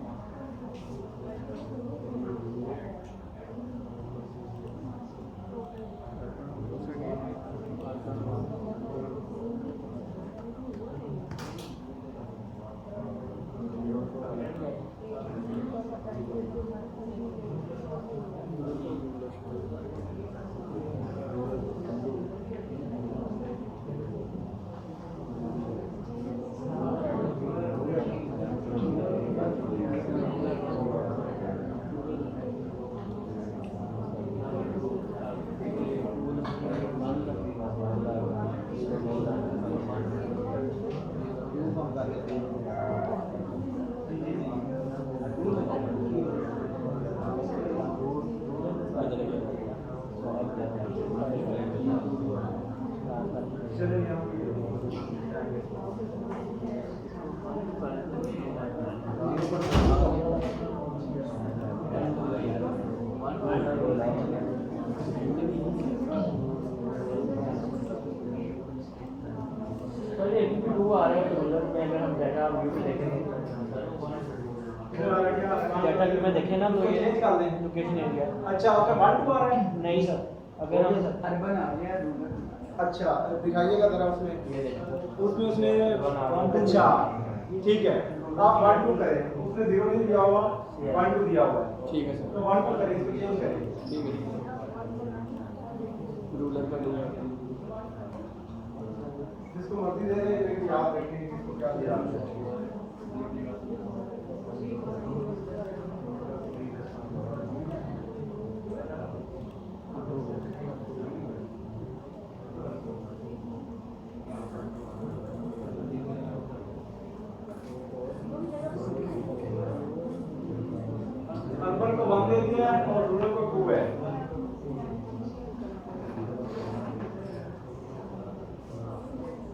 डाटा व्यू में देखें ना तो ये लोकेशन एरिया। अच्छा, आपका 1 2 आ रहा है? नहीं सर, अगर हम अर्बन आ गया। अच्छा, दिखाइएगा जरा उसमें उसने अच्छा ठीक है, आप 1 2 करें, उसने 0 नहीं दिया हुआ, 1 2 दिया हुआ है, ठीक है सर। तो 1 2 करें, इसको चेंज करें, ठीक है। रूलर का याद रखें कि इसको क्या दिया है। अनपढ़ को 1 दे दिया और रूलर को 2 है।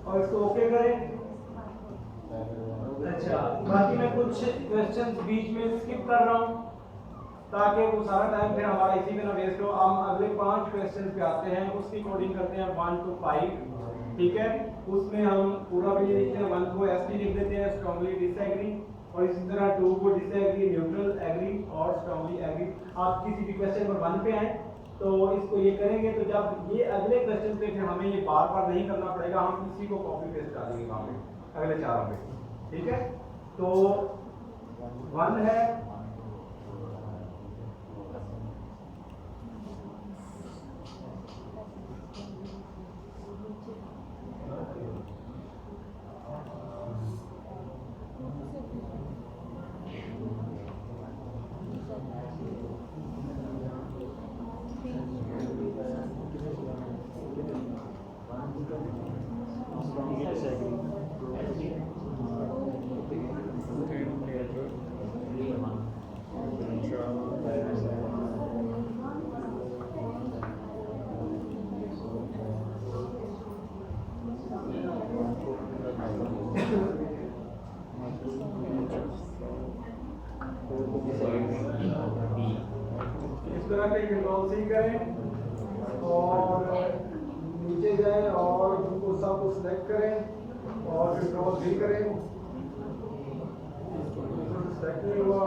और इसको ओके करें। अच्छा, बाकी मैं कुछ क्वेश्चंस बीच में स्किप कर रहा हूं ताकि वो सारा टाइम फिर हमारा इसी में ना वेस्ट हो। हम अगले 5 क्वेश्चंस पे आते हैं, उसकी कोडिंग करते हैं 1 to 5, ठीक है। उसमें हम पूरा भी लिखते हैं, 1 को एसटी लिख देते हैं, स्ट्रांगली डिसएग्री, और इसी तरह 2 को डिसएग्री, न्यूट्रल एग्री और स्ट्रांगली एग्री। आप किसी भी क्वेश्चन नंबर 1 पे आए तो इसको ये करेंगे, तो जब ये अगले क्वेश्चन पे फिर हमें ये बार बार नहीं करना पड़ेगा, हम इसी को कॉपी पेस्ट कर देंगे वहां पे अगले 4 पे, ठीक है। तो 1 है, इस तरह के कंट्रोल सी करें और नीचे जाएं और उनको सब को सिलेक्ट करें और कंट्रोल भी करें। सिलेक्ट नहीं हुआ,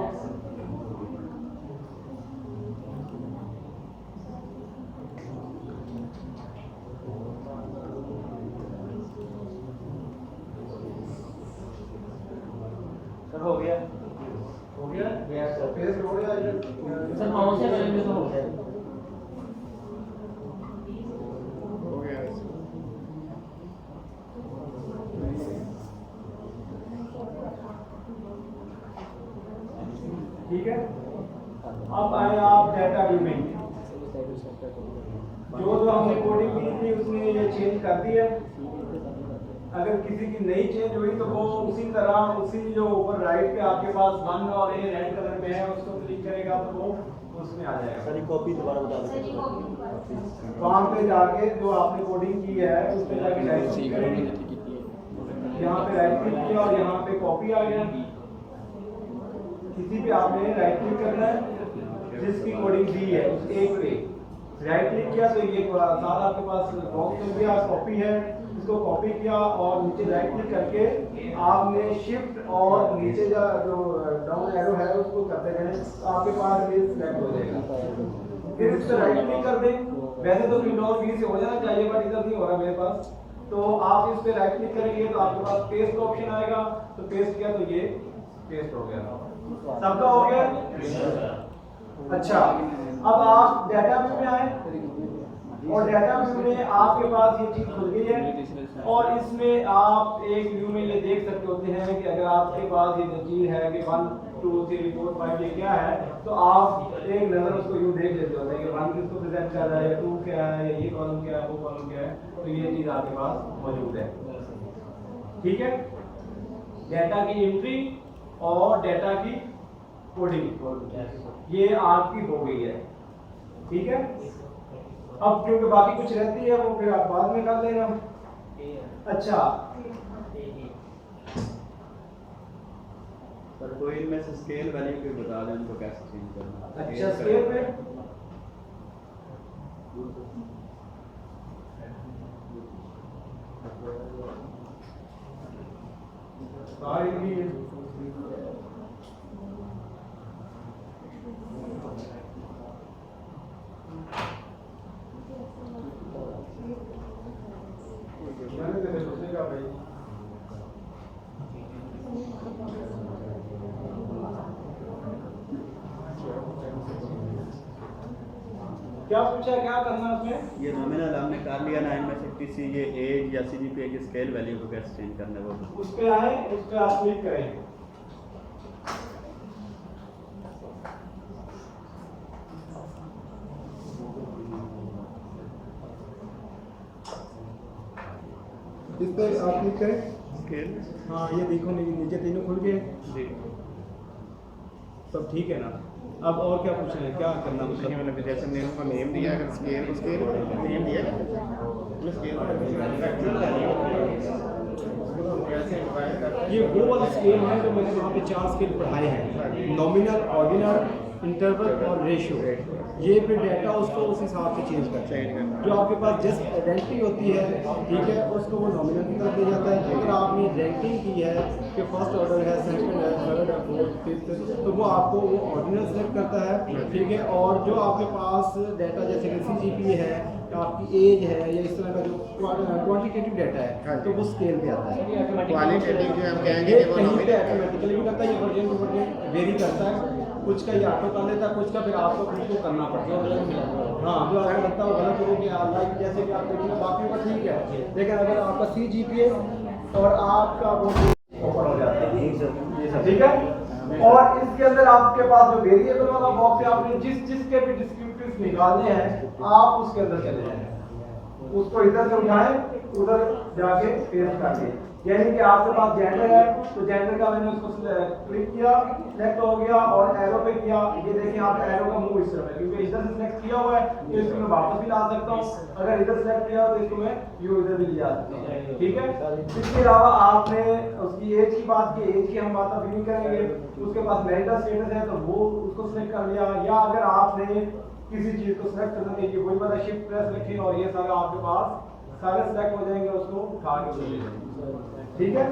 सर हो गया हो गया सर। पेस्ट हो गया सर माउस से करेंगे तो हो गया। हो गया। ठीक है। अब आए आप डाटा व्यू में, जो हमने कोडिंग की थी उसने ये चेंज कर दी है। अगर किसी की नहीं चेंज हुई तो वो उसी तरह उसी जो ऊपर राइट पे आपके पास 1 और ए रेड कलर में है उसको क्लिक करेगा तो वो उसमें आ जाएगा। सर कॉपी दोबारा बता दो। वहां पे जाके जो आपने कोडिंग की है उस पे जाके राइट क्लिक करेंगे, यहाँ पे राइट क्लिक किया और यहाँ पे कॉपी आ गया। किसी भी आपने राइट क्लिक करना है जिसकी कोडिंग दी है उस एक पे राइट क्लिक किया तो ये सारा आपके पास बॉक्स मिल गया, कॉपी है, इसको कॉपी किया और नीचे राइट क्लिक करके आपने शिफ्ट और नीचे जो डाउन एरो है उसको करते रहें तो आपके पास ये सिलेक्ट हो जाएगा। फिर इस पे राइट क्लिक कर दें। वैसे तो विंडोज V से हो जाना चाहिए बट इधर नहीं हो रहा मेरे पास, तो आप इस पे राइट क्लिक करेंगे तो आपके पास पेस्ट का ऑप्शन आएगा, तो पेस्ट किया तो ये पेस्ट हो गया। सबका हो गया। अच्छा, अब आप डाटा व्यू में आए और डाटा व्यू में आपके पास ये चीज खुल गई है और इसमें आप एक व्यू में ये देख सकते होते हैं कि अगर आपके पास ये चीज है कि 1 2 3 4 5 ये क्या है, तो आप एक नजर उसको यूं देख लेते होते हैं कि 1 किसको प्रेजेंट कर रहा है, 2 क्या है, ये कॉलम क्या है, वो कॉलम क्या है, तो ये चीज आपके पास मौजूद है। ठीक है, डाटा की एंट्री और डाटा की कोडिंग ये आपकी हो गई है। ठीक है, अब क्योंकि बाकी कुछ रहती है वो फिर आप बाद में कर लेना। अच्छा, पर कोई इनमें से स्केल वैल्यू भी बता दें उनको कैसे चेंज करना। अच्छा स्केल पे क्या पूछा, क्या करना है उसमें? ये नॉमिनल हमने कर लिया 9 में से किसी ये एज या सीजीपीए की स्केल वैल्यू को कैसे चेंज करना है वो उस पे आए, उस पे आप क्लिक करेंगे। इस पे आप क्लिक करें। स्केल हाँ ये देखो नीचे तीनों खुल गए, जी सब ठीक है ना? अब और क्या पूछना है, क्या करना देखिए मतलब? मैंने जैसे मैंने उनको नेम दिया, अगर स्केल को स्केल नेम दिया स्केल कैसे डिवाइड करते ये वो वाला स्केल है जो मैंने वहाँ पे 4 स्केल पढ़ाए हैं, नॉमिनल, ऑर्डिनल, इंटरवल और रेशियो। ये फिर डाटा उसको उस हिसाब से चेंज करते हैं। जो आपके पास जस्ट आइडेंटिटी होती है, ठीक है, उसको वो नॉमिनल की तरफ ले जाता है। अगर आपने रैंकिंग की है कि फर्स्ट ऑर्डर है, सेकंड है, थर्ड है, फोर्थ, फिफ्थ, तो वो आपको वो ऑर्डिनल सेलेक्ट करता है, ठीक है। और जो आपके पास डाटा जैसे कि CGPA है, आपकी एज है, या इस तरह का जो क्वांटिटेटिव डाटा है, तो वो स्केल पे आता है। क्वालिटेटिव जो हम कहेंगे ये कि वो कहीं पे नॉमिनल ऑटोमेटिकली भी करता है, ये वर्जन टू वर्जन वेरी करता है। कुछ का ये ऑटो कर लेता है, कुछ का फिर आपको खुद को करना पड़ता है। हाँ, जो आपको लगता है वो गलत हो कि लाइक जैसे कि आप देखेंगे बाकी का ठीक है, लेकिन अगर आपका CGPA और आपका वो ऊपर हो जाता है, ठीक है। और इसके अंदर आपके पास जो वेरिएबल वाला बॉक्स है, आपने जिसके भी डिस्क्रिप्टिव्स निकालने हैं, आप उसके अंदर चले जाएं, उसको इधर से उठाएं, उधर जाके पेस्ट कर दें। यानी कि आपके पास जेंडर है, तो जेंडर का मैंने उसको क्लिक किया, सिलेक्ट हो गया और एरो पे किया। ये देखिए आप एरो का मूव इस तरफ है, क्योंकि इधर से सिलेक्ट किया हुआ है तो इसको मैं वापस भी ला सकता हूँ। अगर इधर सिलेक्ट किया तो इसको मैं यूं इधर भी ले जा सकता हूँ, ठीक है। इसके अलावा आपने उसकी एज की बात की, एज की हम बात अभी नहीं करेंगे। उसके पास मैरिटल स्टेटस है तो वो उसको सिलेक्ट कर लिया, या अगर आपने किसी चीज को सिलेक्ट करना है कि वही वाला शिफ्ट प्रेस रखें और ये सारा आपके पास सारे सिलेक्ट हो जाएंगे, उसको उठा के ले लेंगे, ठीक है।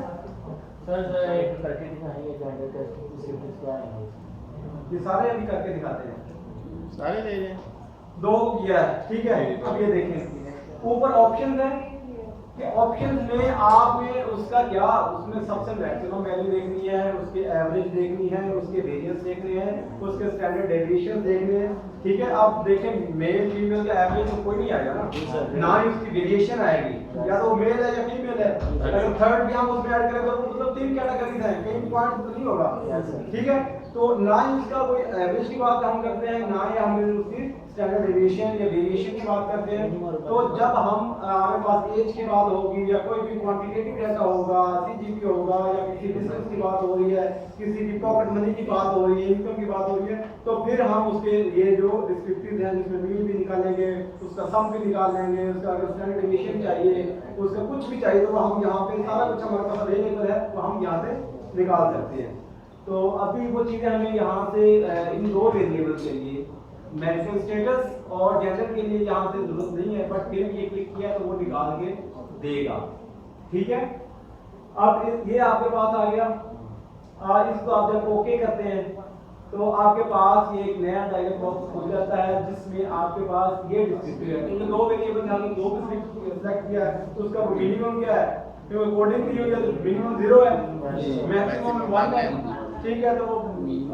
सर एक करके दिखाएंगे जेंडर टेस्ट डिस्क्रिप्टिव्स क्या है? ये सारे अभी करके दिखाते हैं। सारे ले लें। 2 किया है, ठीक है। अब ये देखें ऊपर ऑप्शन है कि ऑप्शन में आपने उसका क्या, उसमें सबसे मैक्सिमम वैल्यू देखनी है, उसके एवरेज देखनी है, उसके वेरिएंस देखने हैं, उसके स्टैंडर्ड डेविएशन देखने हैं, ठीक है। अब देखें मेल फीमेल का एवरेज तो कोई नहीं आएगा ना ही उसकी वेरिएशन आएगी, या तो मेल है या फीमेल है। अगर थर्ड भी हम उसमें ऐड करें तो मतलब 3 कैटेगरीज हैं, कहीं पॉइंट तो नहीं होगा, ठीक है। तो ना ही उसका कोई एवरेज की बात हम करते हैं, ना ही हम उसकी स्टैंडर्ड डेविएशन या वेरिएशन की बात करते हैं। तो जब हम हमारे पास एज की बात होगी या कोई भी क्वांटिटेटिव डाटा होगा, CGP होगा, या किसी बिजनेस की बात हो रही है, किसी की पॉकेट मनी की बात हो रही है, इनकम की बात हो रही है, तो फिर हम उसके ये जो डिस्क्रिप्टिव है जिसमें मीन भी निकालेंगे, उसका सम भी निकाल लेंगे, उसका अगर स्टैंडर्ड डेविएशन चाहिए, उसका कुछ भी चाहिए तो हम यहाँ पे सारा कुछ हमारे पास अवेलेबल है, तो हम यहाँ से निकाल सकते हैं। तो अभी वो चीज़ें हमें यहाँ से इन 2 वेरिएबल के लिए मैरिटल स्टेटस और जेंडर के लिए यहाँ से जरूरत नहीं है, बट फिर ये क्लिक किया तो वो निकाल के देगा, ठीक है। अब ये आपके पास आ गया। इसको आप जब ओके करते हैं तो आपके पास ये एक नया डायलॉग बॉक्स खुल जाता है, जिसमें आपके पास ये डिस्क्रिप्टिव है। इन 2 वेरिएबल हमने 2 पे सिलेक्ट किया है, तो उसका मिनिमम क्या है, क्योंकि कोडिंग की हुई है तो मिनिमम 0 है, मैक्सिमम 1 है, ठीक है। तो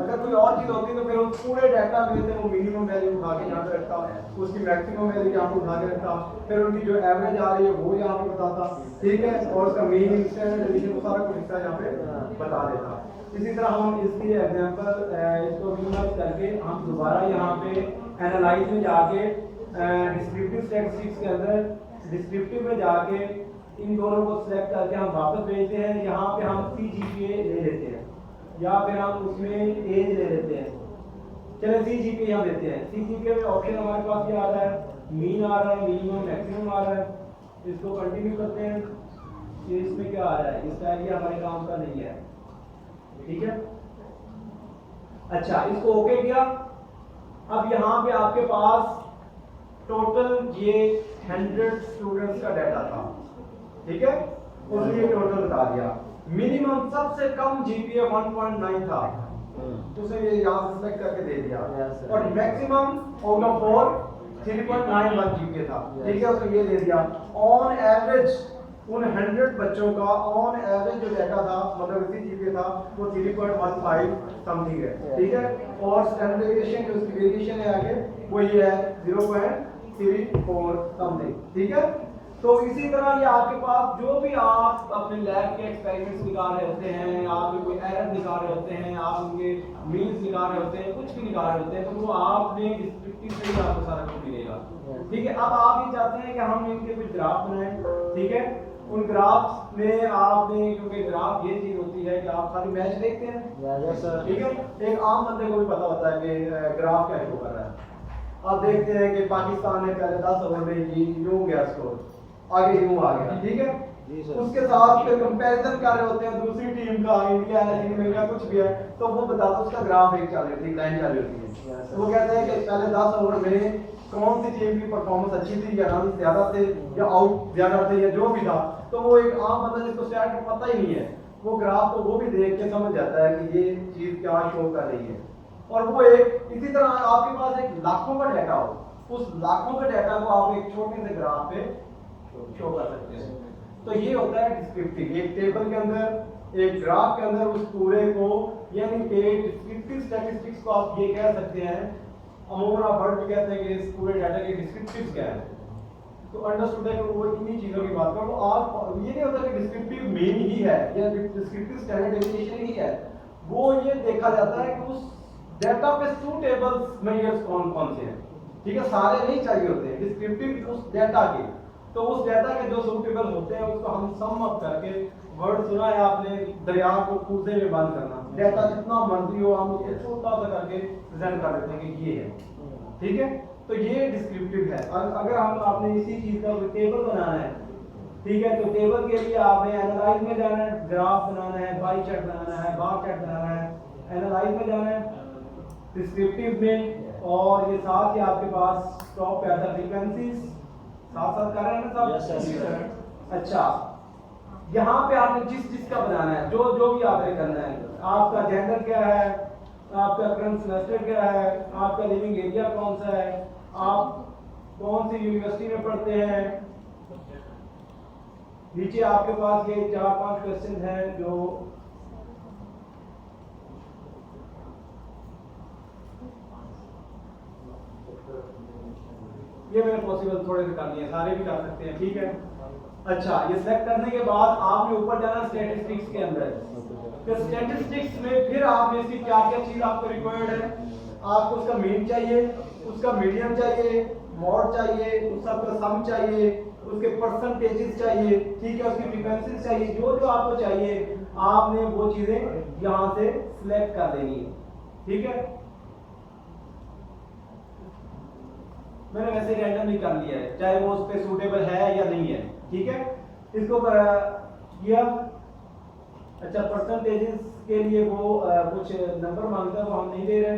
अगर कोई और चीज होती तो फिर उस पूरे डाटा में से वो मिनिमम वैल्यू उठा के यहाँ पे रखता, उसकी मैक्सिमम वैल्यू यहाँ पे उठा के रखता, फिर उनकी जो एवरेज आ रही है वो यहाँ पे बताता, ठीक है। और उसका मीनिंग स्टैंडर्ड डेविएशन वो सारा कुछ हिस्सा यहाँ पे बता देता। इसी तरह हम इसकी एग्जांपल इसको मिनिमाइज करके हम दोबारा यहाँ पे एनालाइज में जाके डिस्क्रिप्टिव स्टैटिस्टिक्स के अंदर डिस्क्रिप्टिव में जाके इन दोनों को सिलेक्ट करके हम वापस भेजते हैं। यहाँ पे हम CGPA ले लेते हैं या फिर हम उसमें एज ले लेते हैं। चलिए CGPA हम लेते हैं। CGPA में ऑप्शन हमारे पास ये आ रहा है, मीन आ रहा है, मिनिमम मैक्सिमम आ रहा है। इसको कंटिन्यू करते हैं। ये इसमें क्या आ रहा है, इसका ये हमारे काम का नहीं है, ठीक है। अच्छा, इसको ओके किया। अब यहाँ पे आपके पास टोटल ये 100 स्टूडेंट्स का डाटा था, ठीक है। उसने ये टोटल बता दिया। मिनिमम सबसे कम GPA 1.9 था, तो उसने ये यहाँ से सिलेक्ट करके दे दिया। और मैक्सिमम आउट ऑफ 4 3.91 GPA था, ठीक है, उसने ये दे दिया। ऑन एवरेज उन 100 बच्चों का ऑन एवरेज जो डाटा था मतलब इसी जीपीए था वो 3.15 समथिंग है, ठीक है। और स्टैंडर्ड डेविएशन जो उसकी वेरिएशन है आगे वो ये है 0.34 समथिंग, ठीक है। तो इसी तरह ये आपके पास जो भी आप अपने लैब के एक्सपेरिमेंट्स निकाल रहे होते हैं, आप कोई एरर निकाल रहे होते हैं, आप उनके मीन्स निकाल रहे होते हैं, कुछ भी निकाल रहे होते हैं, तो वो आपने डिस्क्रिप्टिव से ही आपको सारा कुछ मिलेगा, ठीक है। अब आप ये चाहते हैं कि हम इनके कुछ ग्राफ बनाएं, ठीक है। उन ग्राफ्स में आपने, क्योंकि ग्राफ ये चीज होती है कि आप खाली मैच देखते हैं, ठीक है। एक आम बंदे को भी पता होता है कि ग्राफ क्या शो कर रहा है। आप देखते हैं कि पाकिस्तान ने पहले 10 ओवर में यूं गया स्कोर, आगे यूं आ गया, ठीक है। उसके साथ फिर कंपैरिजन कर रहे होते हैं दूसरी टीम का, इंडिया है, इंडिया कुछ भी है, तो वो बताता उसका ग्राफ एक चल रही थी, लाइन चल रही होती है। तो वो कहते हैं कि पहले 10 ओवर में कौन सी टीम की परफॉर्मेंस अच्छी थी, या रन ज्यादा थे या आउट ज्यादा थे या जो भी था। तो वो एक आम बंदा जिसको स्टैट का पता ही नहीं है, वो ग्राफ को वो भी देख के समझ जाता है कि ये चीज क्या शो कर रही है। और वो एक इसी तरह आपके पास एक लाखों का डाटा हो, उस लाखों के डाटा को आप एक छोटे से ग्राफ पे शो कर सकते हैं। तो ये होता है डिस्क्रिप्टिव, एक टेबल के अंदर, एक ग्राफ के अंदर उस पूरे को, यानी कि डिस्क्रिप्टिव स्टैटिस्टिक्स को आप ये कह सकते हैं, अमूमन आप वर्ड भी कहते हैं कि इस पूरे डाटा के डिस्क्रिप्टिव्स क्या है। तो अंडरस्टूड है कि वो इन्हीं चीजों की बात करो। आप ये नहीं होता कि डिस्क्रिप्टिव मेन ही है या डिस्क्रिप्टिव स्टैंडर्ड डेविएशन ही है, वो ये देखा जाता है कि उस डाटा पे सूटेबल मेजर्स कौन कौन से हैं, ठीक है। सारे नहीं चाहिए होते हैं डिस्क्रिप्टिव उस डाटा के, तो उस डाटा के जो सूटेबल होते हैं उसको हम सम अप करके, वर्ड सुना है आपने, दरिया को कूदे में बंद करना, डाटा जितना मर्जी हो हम उसको छोटा सा करके प्रेजेंट कर देते हैं कि ये है, ठीक है। तो ये डिस्क्रिप्टिव है। अगर हम आपने इसी चीज का टेबल बनाना है, ठीक है, तो टेबल के लिए आपने एनालाइज में जाना है, ग्राफ बनाना है, बाई चार्ट बनाना है, बार चार्ट बनाना है, एनालाइज में जाना है, डिस्क्रिप्टिव में, और ये साथ ही आपके पास स्टॉप पे आता है फ्रीक्वेंसीज, साथ साथ कर रहे हैं ना सब? अच्छा, यहाँ पे आपने जिस जिसका बनाना है, जो जो भी आपने करना है, आपका जेंडर क्या है, आपका करंट सेमेस्टर क्या है, आपका लिविंग एरिया कौन सा है, आप कौन सी यूनिवर्सिटी में पढ़ते हैं। नीचे आपके पास ये 4-5 क्वेश्चन हैं जो ये मैंने पॉसिबल थोड़े से कर दिए, सारे भी कर सकते हैं, ठीक है। अच्छा, ये सिलेक्ट करने के बाद आपने ऊपर जाना स्टैटिस्टिक्स के अंदर, फिर स्टैटिस्टिक्स में फिर आपने इसकी क्या क्या चीज आपको रिक्वायर्ड है। आपको उसका मीन चाहिए, उसका मीडियम चाहिए, मॉड चाहिए, उसका सम चाहिए, उसके परसेंटेजेस चाहिए, ठीक है, उसकी फ्रीक्वेंसीज चाहिए, जो जो आपको चाहिए आपने वो चीजें यहाँ से सिलेक्ट कर देनी है, ठीक है। मैंने वैसे रैंडमली कर लिया है, चाहे वो उस पे सूटेबल है या नहीं है, ठीक है। इसको किया। अच्छा, परसेंटेजेस के लिए वो कुछ नंबर मांगता है, वो हम नहीं दे रहे।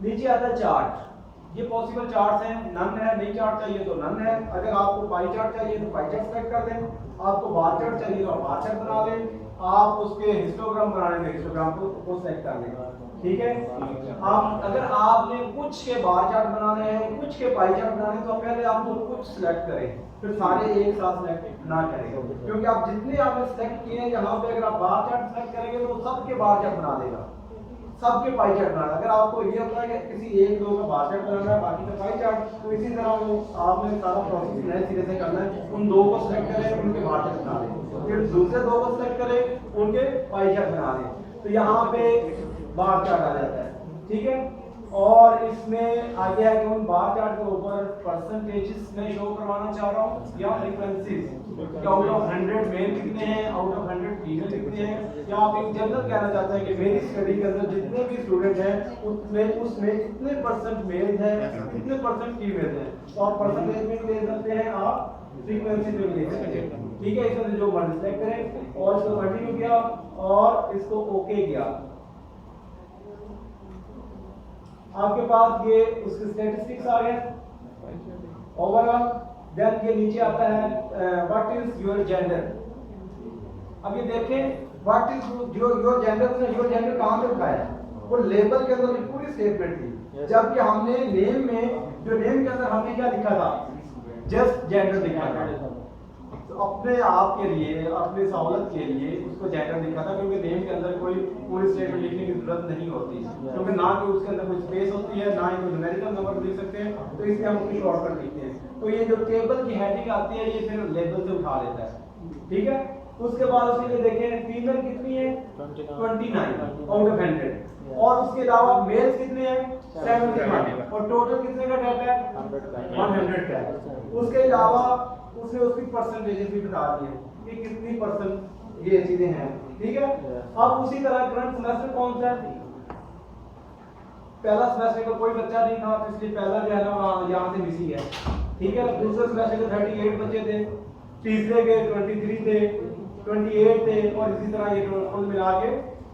नीचे आता है चार्ट, ये पॉसिबल चार्ट्स हैं, नन है, नहीं चार्ट चाहिए तो नन है। अगर आपको पाई चार्ट चाहिए तो पाई चार्ट सेलेक्ट कर दें, आपको बार चार्ट चाहिए तो आप बार चार्ट बना दें, आप उसके हिस्टोग्राम बनाने में हिस्टोग्राम को सेलेक्ट कर दें, ठीक है। आप अगर आपने कुछ के बार चार्ट बनाने हैं, कुछ के पाई चार्ट बनाने हैं, तो पहले आप वो कुछ सिलेक्ट करें, फिर सारे एक साथ सिलेक्ट ना करें, क्योंकि आप जितने आपने सिलेक्ट किए हैं यहाँ पे अगर आप बार चार्ट सिलेक्ट करेंगे तो सबके बार चार्ट बना देगा, सबके पाई चार्ट बनाना। अगर आपको ये होता है कि किसी एक दो का बार चार्ट बनाना है, बाकी का पाई चार्ट, तो इसी तरह वो आपने सारा प्रोसेस नए सिरे से करना है। उन दो को सिलेक्ट करें, उनके बार चार्ट बना दें, फिर दूसरे दो को सिलेक्ट करें, उनके पाई चार्ट बना दें, तो यहाँ पे बार चार्ट आ जाता है, ठीक है। और इसमें आगे है कि उन बार चार्ट के ऊपर परसेंटेजेस में शो करवाना चाह रहा हूँ या फ्रीक्वेंसीज, कि आउट ऑफ 100 मेल कितने हैं, आउट ऑफ 100 फीमेल कितने हैं, या आप एक जनरल कहना चाहते हैं कि मेरी स्टडी के अंदर जितने भी स्टूडेंट हैं उसमें इतने परसेंट मेल हैं, इतने परसेंट फीमेल हैं, तो आप परसेंटेज में भी ले सकते हैं, आप फ्रीक्वेंसी में भी ले सकते हैं, ठीक है। इसमें जो वर्ड सिलेक्ट करें और इसको कंटिन्यू किया और इसको ओके किया, आपके पास ये उसके स्टैटिस्टिक्स आ गए ओवरऑल। देन ये नीचे आता है व्हाट इज योर जेंडर। अब ये देखें what is your gender, your gender कहां पे लिखा है, वो लेबल के अंदर पूरी स्टेटमेंट थी, जबकि हमने नेम में, जो नेम के अंदर हमने क्या लिखा था, जस्ट जेंडर लिखा था। तो अपने आप के लिए, अपने सहूलत के लिए उसको जेंडर लिखा था, क्योंकि नेम के अंदर कोई पूरी स्टेटमेंट लिखने की जरूरत नहीं होती, क्योंकि ना कि उसके अंदर कोई स्पेस होती है, ना ही कोई न्यूमेरिकल नंबर लिख सकते हैं, तो इसलिए हम उसकी शॉर्टकट लिखते हैं। तो ये जो टेबल की हेडिंग आती है ये फिर लेबल से उठा लेता है, ठीक है। उसके बाद उसके लिए देखें फीमेल कितनी है 29 आउट ऑफ 100, और उसके अलावा मेल्स कितने हैं 71, और टोटल कितने का डाटा है 100 का है। उसके अलावा उसने उसकी परसेंटेजेस भी बता दी है कि कितनी परसेंट ये चीजें हैं, ठीक है। अब उसी तरह करंट सेमेस्टर कौन सा है, पहला सेमेस्टर का कोई बच्चा नहीं था, तो इसलिए पहला जो है ना यहाँ से मिसिंग है, ठीक है। दूसरे सेमेस्टर के 38 बच्चे थे, तीसरे के 23 थे, 28 थे, और इसी तरह ये कुल मिला के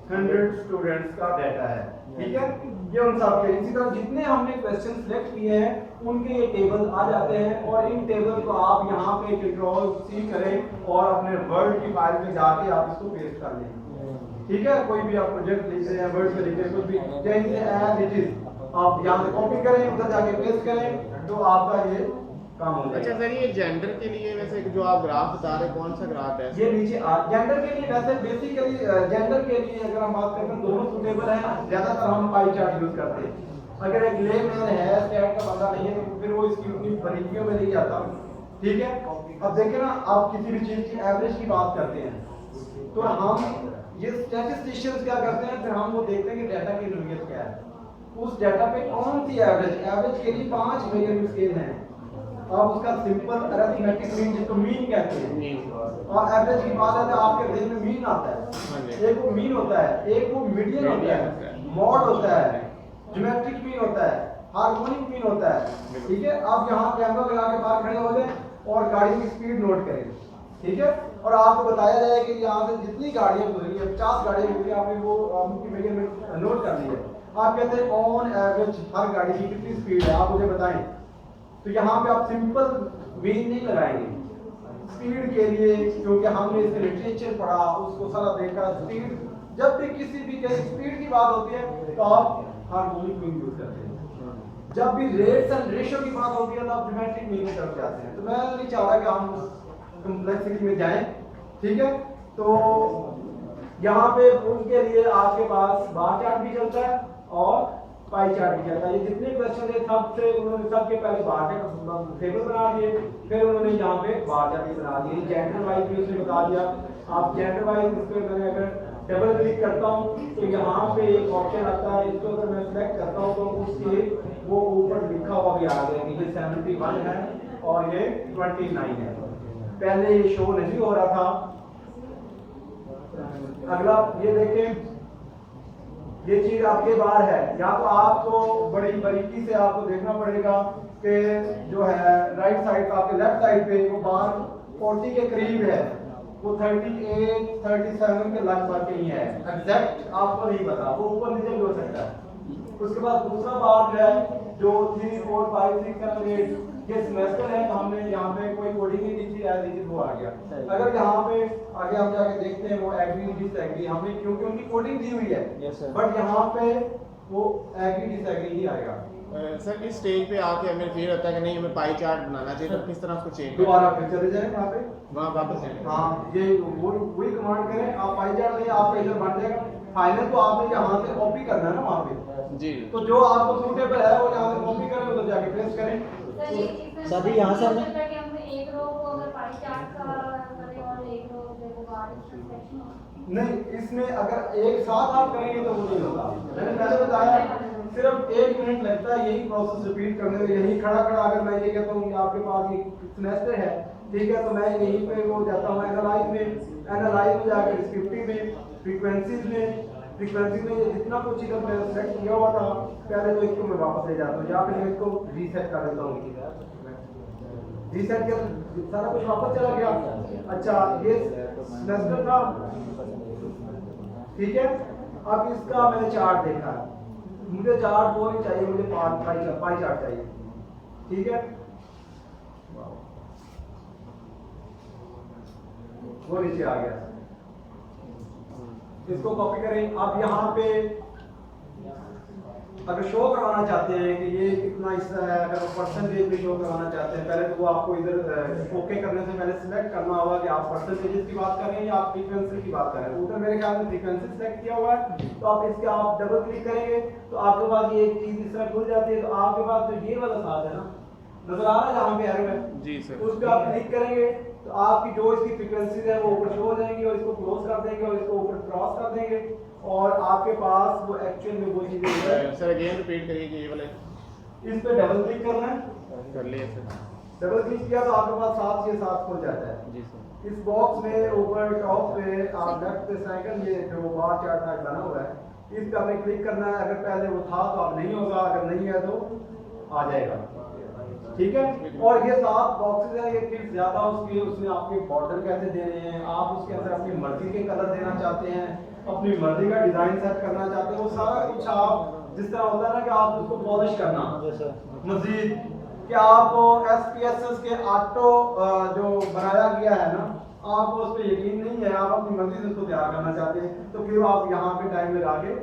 100 स्टूडेंट्स का डाटा है, ठीक है। ये उन सब के इसी तरह जितने हमने क्वेश्चन सिलेक्ट किए हैं उनके ये टेबल आ जाते हैं, और इन टेबल को आप यहाँ पे कंट्रोल सी करें और अपने वर्ड की फाइल में जाके आप इसको पेस्ट कर लें, ठीक है। कोई भी आप प्रोजेक्ट लिख रहे हैं, वर्ड में लिख रहे हैं, कुछ भी चेंज एज इट इज आप यहाँ से कॉपी करें, उधर जाके पेस्ट करें, तो आपका ये काम हो जाएगा। अच्छा सर, ये जेंडर के लिए वैसे जो आप ग्राफ बता रहे हैं कौन सा ग्राफ है? ये नीचे जेंडर के लिए वैसे बेसिकली जेंडर के लिए अगर हम बात करते हैं दोनों सुटेबल है, ज्यादातर हम पाई चार्ट यूज करते हैं। अगर एक लेमैन है, स्टैट का बंदा नहीं है, तो फिर वो इसकी उतनी बारीकियों में नहीं जाता, ठीक है। अब देखिए ना, आप किसी भी चीज की एवरेज की बात करते हैं, तो हम ये स्टैटिस्टिशियंस क्या करते हैं, फिर हम वो देखते हैं कि डाटा की नोयत क्या है, उस डाटा पे कौन सी एवरेज के लिए 5 मेजरमेंट स्केल हैं। आप उसका सिंपल अरिथमेटिक मीन जिसको मीन कहते हैं, और एवरेज की बात है तो आपके दिल में मीन आता है, एक वो मीन होता है, एक वो मीडियन होता है, मॉड होता है, ज्योमेट्रिक मीन होता है, हार्मोनिक मीन होता है, ठीक है। आप यहाँ कैमरा लगा के बाहर खड़े हो जाए और गाड़ी की स्पीड नोट करें, ठीक है, और आपको बताया जाए कि यहाँ से जितनी गाड़ियाँ गुजरी है, 50 गाड़ियाँ गुजरी, आपने वो उनकी मेजरमेंट नोट कर ली है। आप कहते हैं ऑन एवरेज हर गाड़ी की कितनी स्पीड है, आप मुझे बताएं, तो यहाँ पे आप सिंपल मीन नहीं लगाएंगे स्पीड के लिए, क्योंकि हमने इसके लिटरेचर पढ़ा, उसको सारा देखा। स्पीड जब भी किसी भी स्पीड की बात होती है तो आप हार्मोनिक मीन यूज करते हैं, जब भी रेट्स एंड रेशियो की बात होती है तो आप ज्योमेट्रिक मीन में तरफ जाते हैं। तो मैं नहीं चाहता कि हम कॉम्प्लेक्सिटी में जाएं, ठीक है। तो यहाँ पे उनके लिए आपके पास बार चार्ट भी चलता है और पाई चार्ट भी चलता है। ये जितने क्वेश्चन थे सबसे उन्होंने सबके पहले बार चार्ट टेबल बना दिए, फिर उन्होंने यहाँ पे बार चार्ट भी बना दिए, जेंडर वाइज भी उसने बता दिया। आप जेंडर वाइज इस पर मैंने अगर डबल क्लिक करता हूँ तो यहाँ पे एक ऑप्शन आता है, इसको अगर मैं सिलेक्ट करता हूँ तो उसके वो ऊपर लिखा हुआ भी आ गया कि ये 71 है और ये 29 है। पहले ये शो नहीं हो रहा था। अगला ये देखें, ये चीज आपके बाहर है, या तो आपको बड़ी बारीकी से आपको देखना पड़ेगा कि जो है राइट साइड का आपके लेफ्ट साइड पे वो बार 40 के करीब है, वो 38 37 के लगभग कहीं है, एग्जैक्ट आपको नहीं पता, वो ऊपर नीचे भी हो सकता है। उसके बाद दूसरा बार जो है जो 3 4 5 6 7 8 ये सेमेस्टर है, तो हमने यहाँ पे कोई कोडिंग नहीं लिखी है, देखिए वो आ गया। अगर यहाँ पे आगे हम जाके देखते हैं वो एग्री डिसएग्री हमने, क्योंकि उनकी कोडिंग दी हुई है, बट यहाँ पे वो एग्री डिसएग्री ही आएगा। सर इस स्टेज पे आके हमें फील होता है कि नहीं हमें पाई चार्ट बनाना चाहिए, तो किस तरह उसको चेंज दोबारा फिर चले जाए वहाँ पे, वहाँ वापस जाएं। हाँ ये वही कमांड करें, आप पाई चार्ट लें, आपका इधर बन जाएगा। फाइनल तो आपने यहाँ से कॉपी करना है ना वहाँ पे जी, तो जो आपको सूटेबल है वो यहाँ से कॉपी करें, उधर जाके पेस्ट करें। सभी यहाँ से हमने एक रो को अगर पाई चार्ट का करें और एक रो देखो बाहर सेक्शन नहीं, इसमें अगर एक साथ आप करेंगे तो वो नहीं होगा। मैंने पहले बताया सिर्फ 1 मिनट लगता है यही प्रोसेस रिपीट करने में। यही खड़ा खड़ा अगर मैं ये कहता हूँ कि आपके पास ये सेमेस्टर है, ठीक है, तो मैं यहीं पे वो जाता हूँ एनालाइज में जाकर डिस्क्रिप्टिव में, फ्रीक्वेंसीज में ये जितना कुछ इधर मैंने सेलेक्ट किया हुआ था पहले, तो इसको मैं वापस ले जाता हूँ या फिर इसको रीसेट कर देता हूँ। रीसेट कर सारा कुछ वापस चला गया। अच्छा, ये सेमेस्टर था, ठीक है। अब इसका मैंने चार्ट देखा, मुझे चार्ट वो नहीं चाहिए, मुझे पाई चार्ट चाहिए, ठीक है। वो नीचे आ गया, इसको कॉपी करें। अब यहाँ पे अगर शो करवाना चाहते हैं कि ये कितना हिस्सा है, अगर परसेंटेज भी शो करवाना चाहते हैं, पहले तो वो आपको इधर ओके करने से पहले सिलेक्ट करना होगा कि आप परसेंटेजेस की बात कर रहे हैं या आप फ्रीक्वेंसी की बात कर रहे हैं। ऊपर मेरे ख्याल में फ्रीक्वेंसी सिलेक्ट किया हुआ है, तो आप इसके आप डबल क्लिक करेंगे तो आपके पास ये एक चीज इस तरह खुल जाती है। तो आपके पास जो ये वाला साथ है ना, नजर आ रहा है जहाँ पे एरो है, जी सर। उस पर आप क्लिक करेंगे तो आपकी जो इसकी फ्रीक्वेंसीज है वो ऊपर शो हो जाएंगी, और इसको क्लोज कर देंगे और इसको ऊपर क्रॉस कर देंगे, और आपके पास वो एक्चुअल में वो चीजें है। सर अगेन रिपीट करिए कि ये वाला इस पे डबल क्लिक करना है, कर लिया सर। डबल क्लिक किया तो आपके पास 7 ये 7 खुल जाता है। जी सर। इस बॉक्स में ऊपर टॉप पे आप लेफ्ट पे सेकंड ये जो बार चार्ट टाइप बना हुआ है, इस पे आपने क्लिक करना है। अगर पहले वो था तो अब नहीं होगा, अगर नहीं है तो आ जाएगा, ठीक है। और ये 7 बॉक्सेस हैं, ये फिर ज्यादा उसके उसमें आपके बॉर्डर कैसे देने हैं, आप उसके अंदर अपनी मर्जी के कलर देना चाहते हैं, अपनी मर्जी का डिजाइन सेट करना चाहते हैं, वो सारा कुछ आप जिस तरह होता है ना कि आप उसको पॉलिश करना मजीद कि आप SPSS के ऑटो जो बनाया गया है ना, आपको उस पर यकीन नहीं है, आप अपनी मर्जी से उसको तैयार करना चाहते हैं, तो फिर आप यहाँ पे टाइम लगा के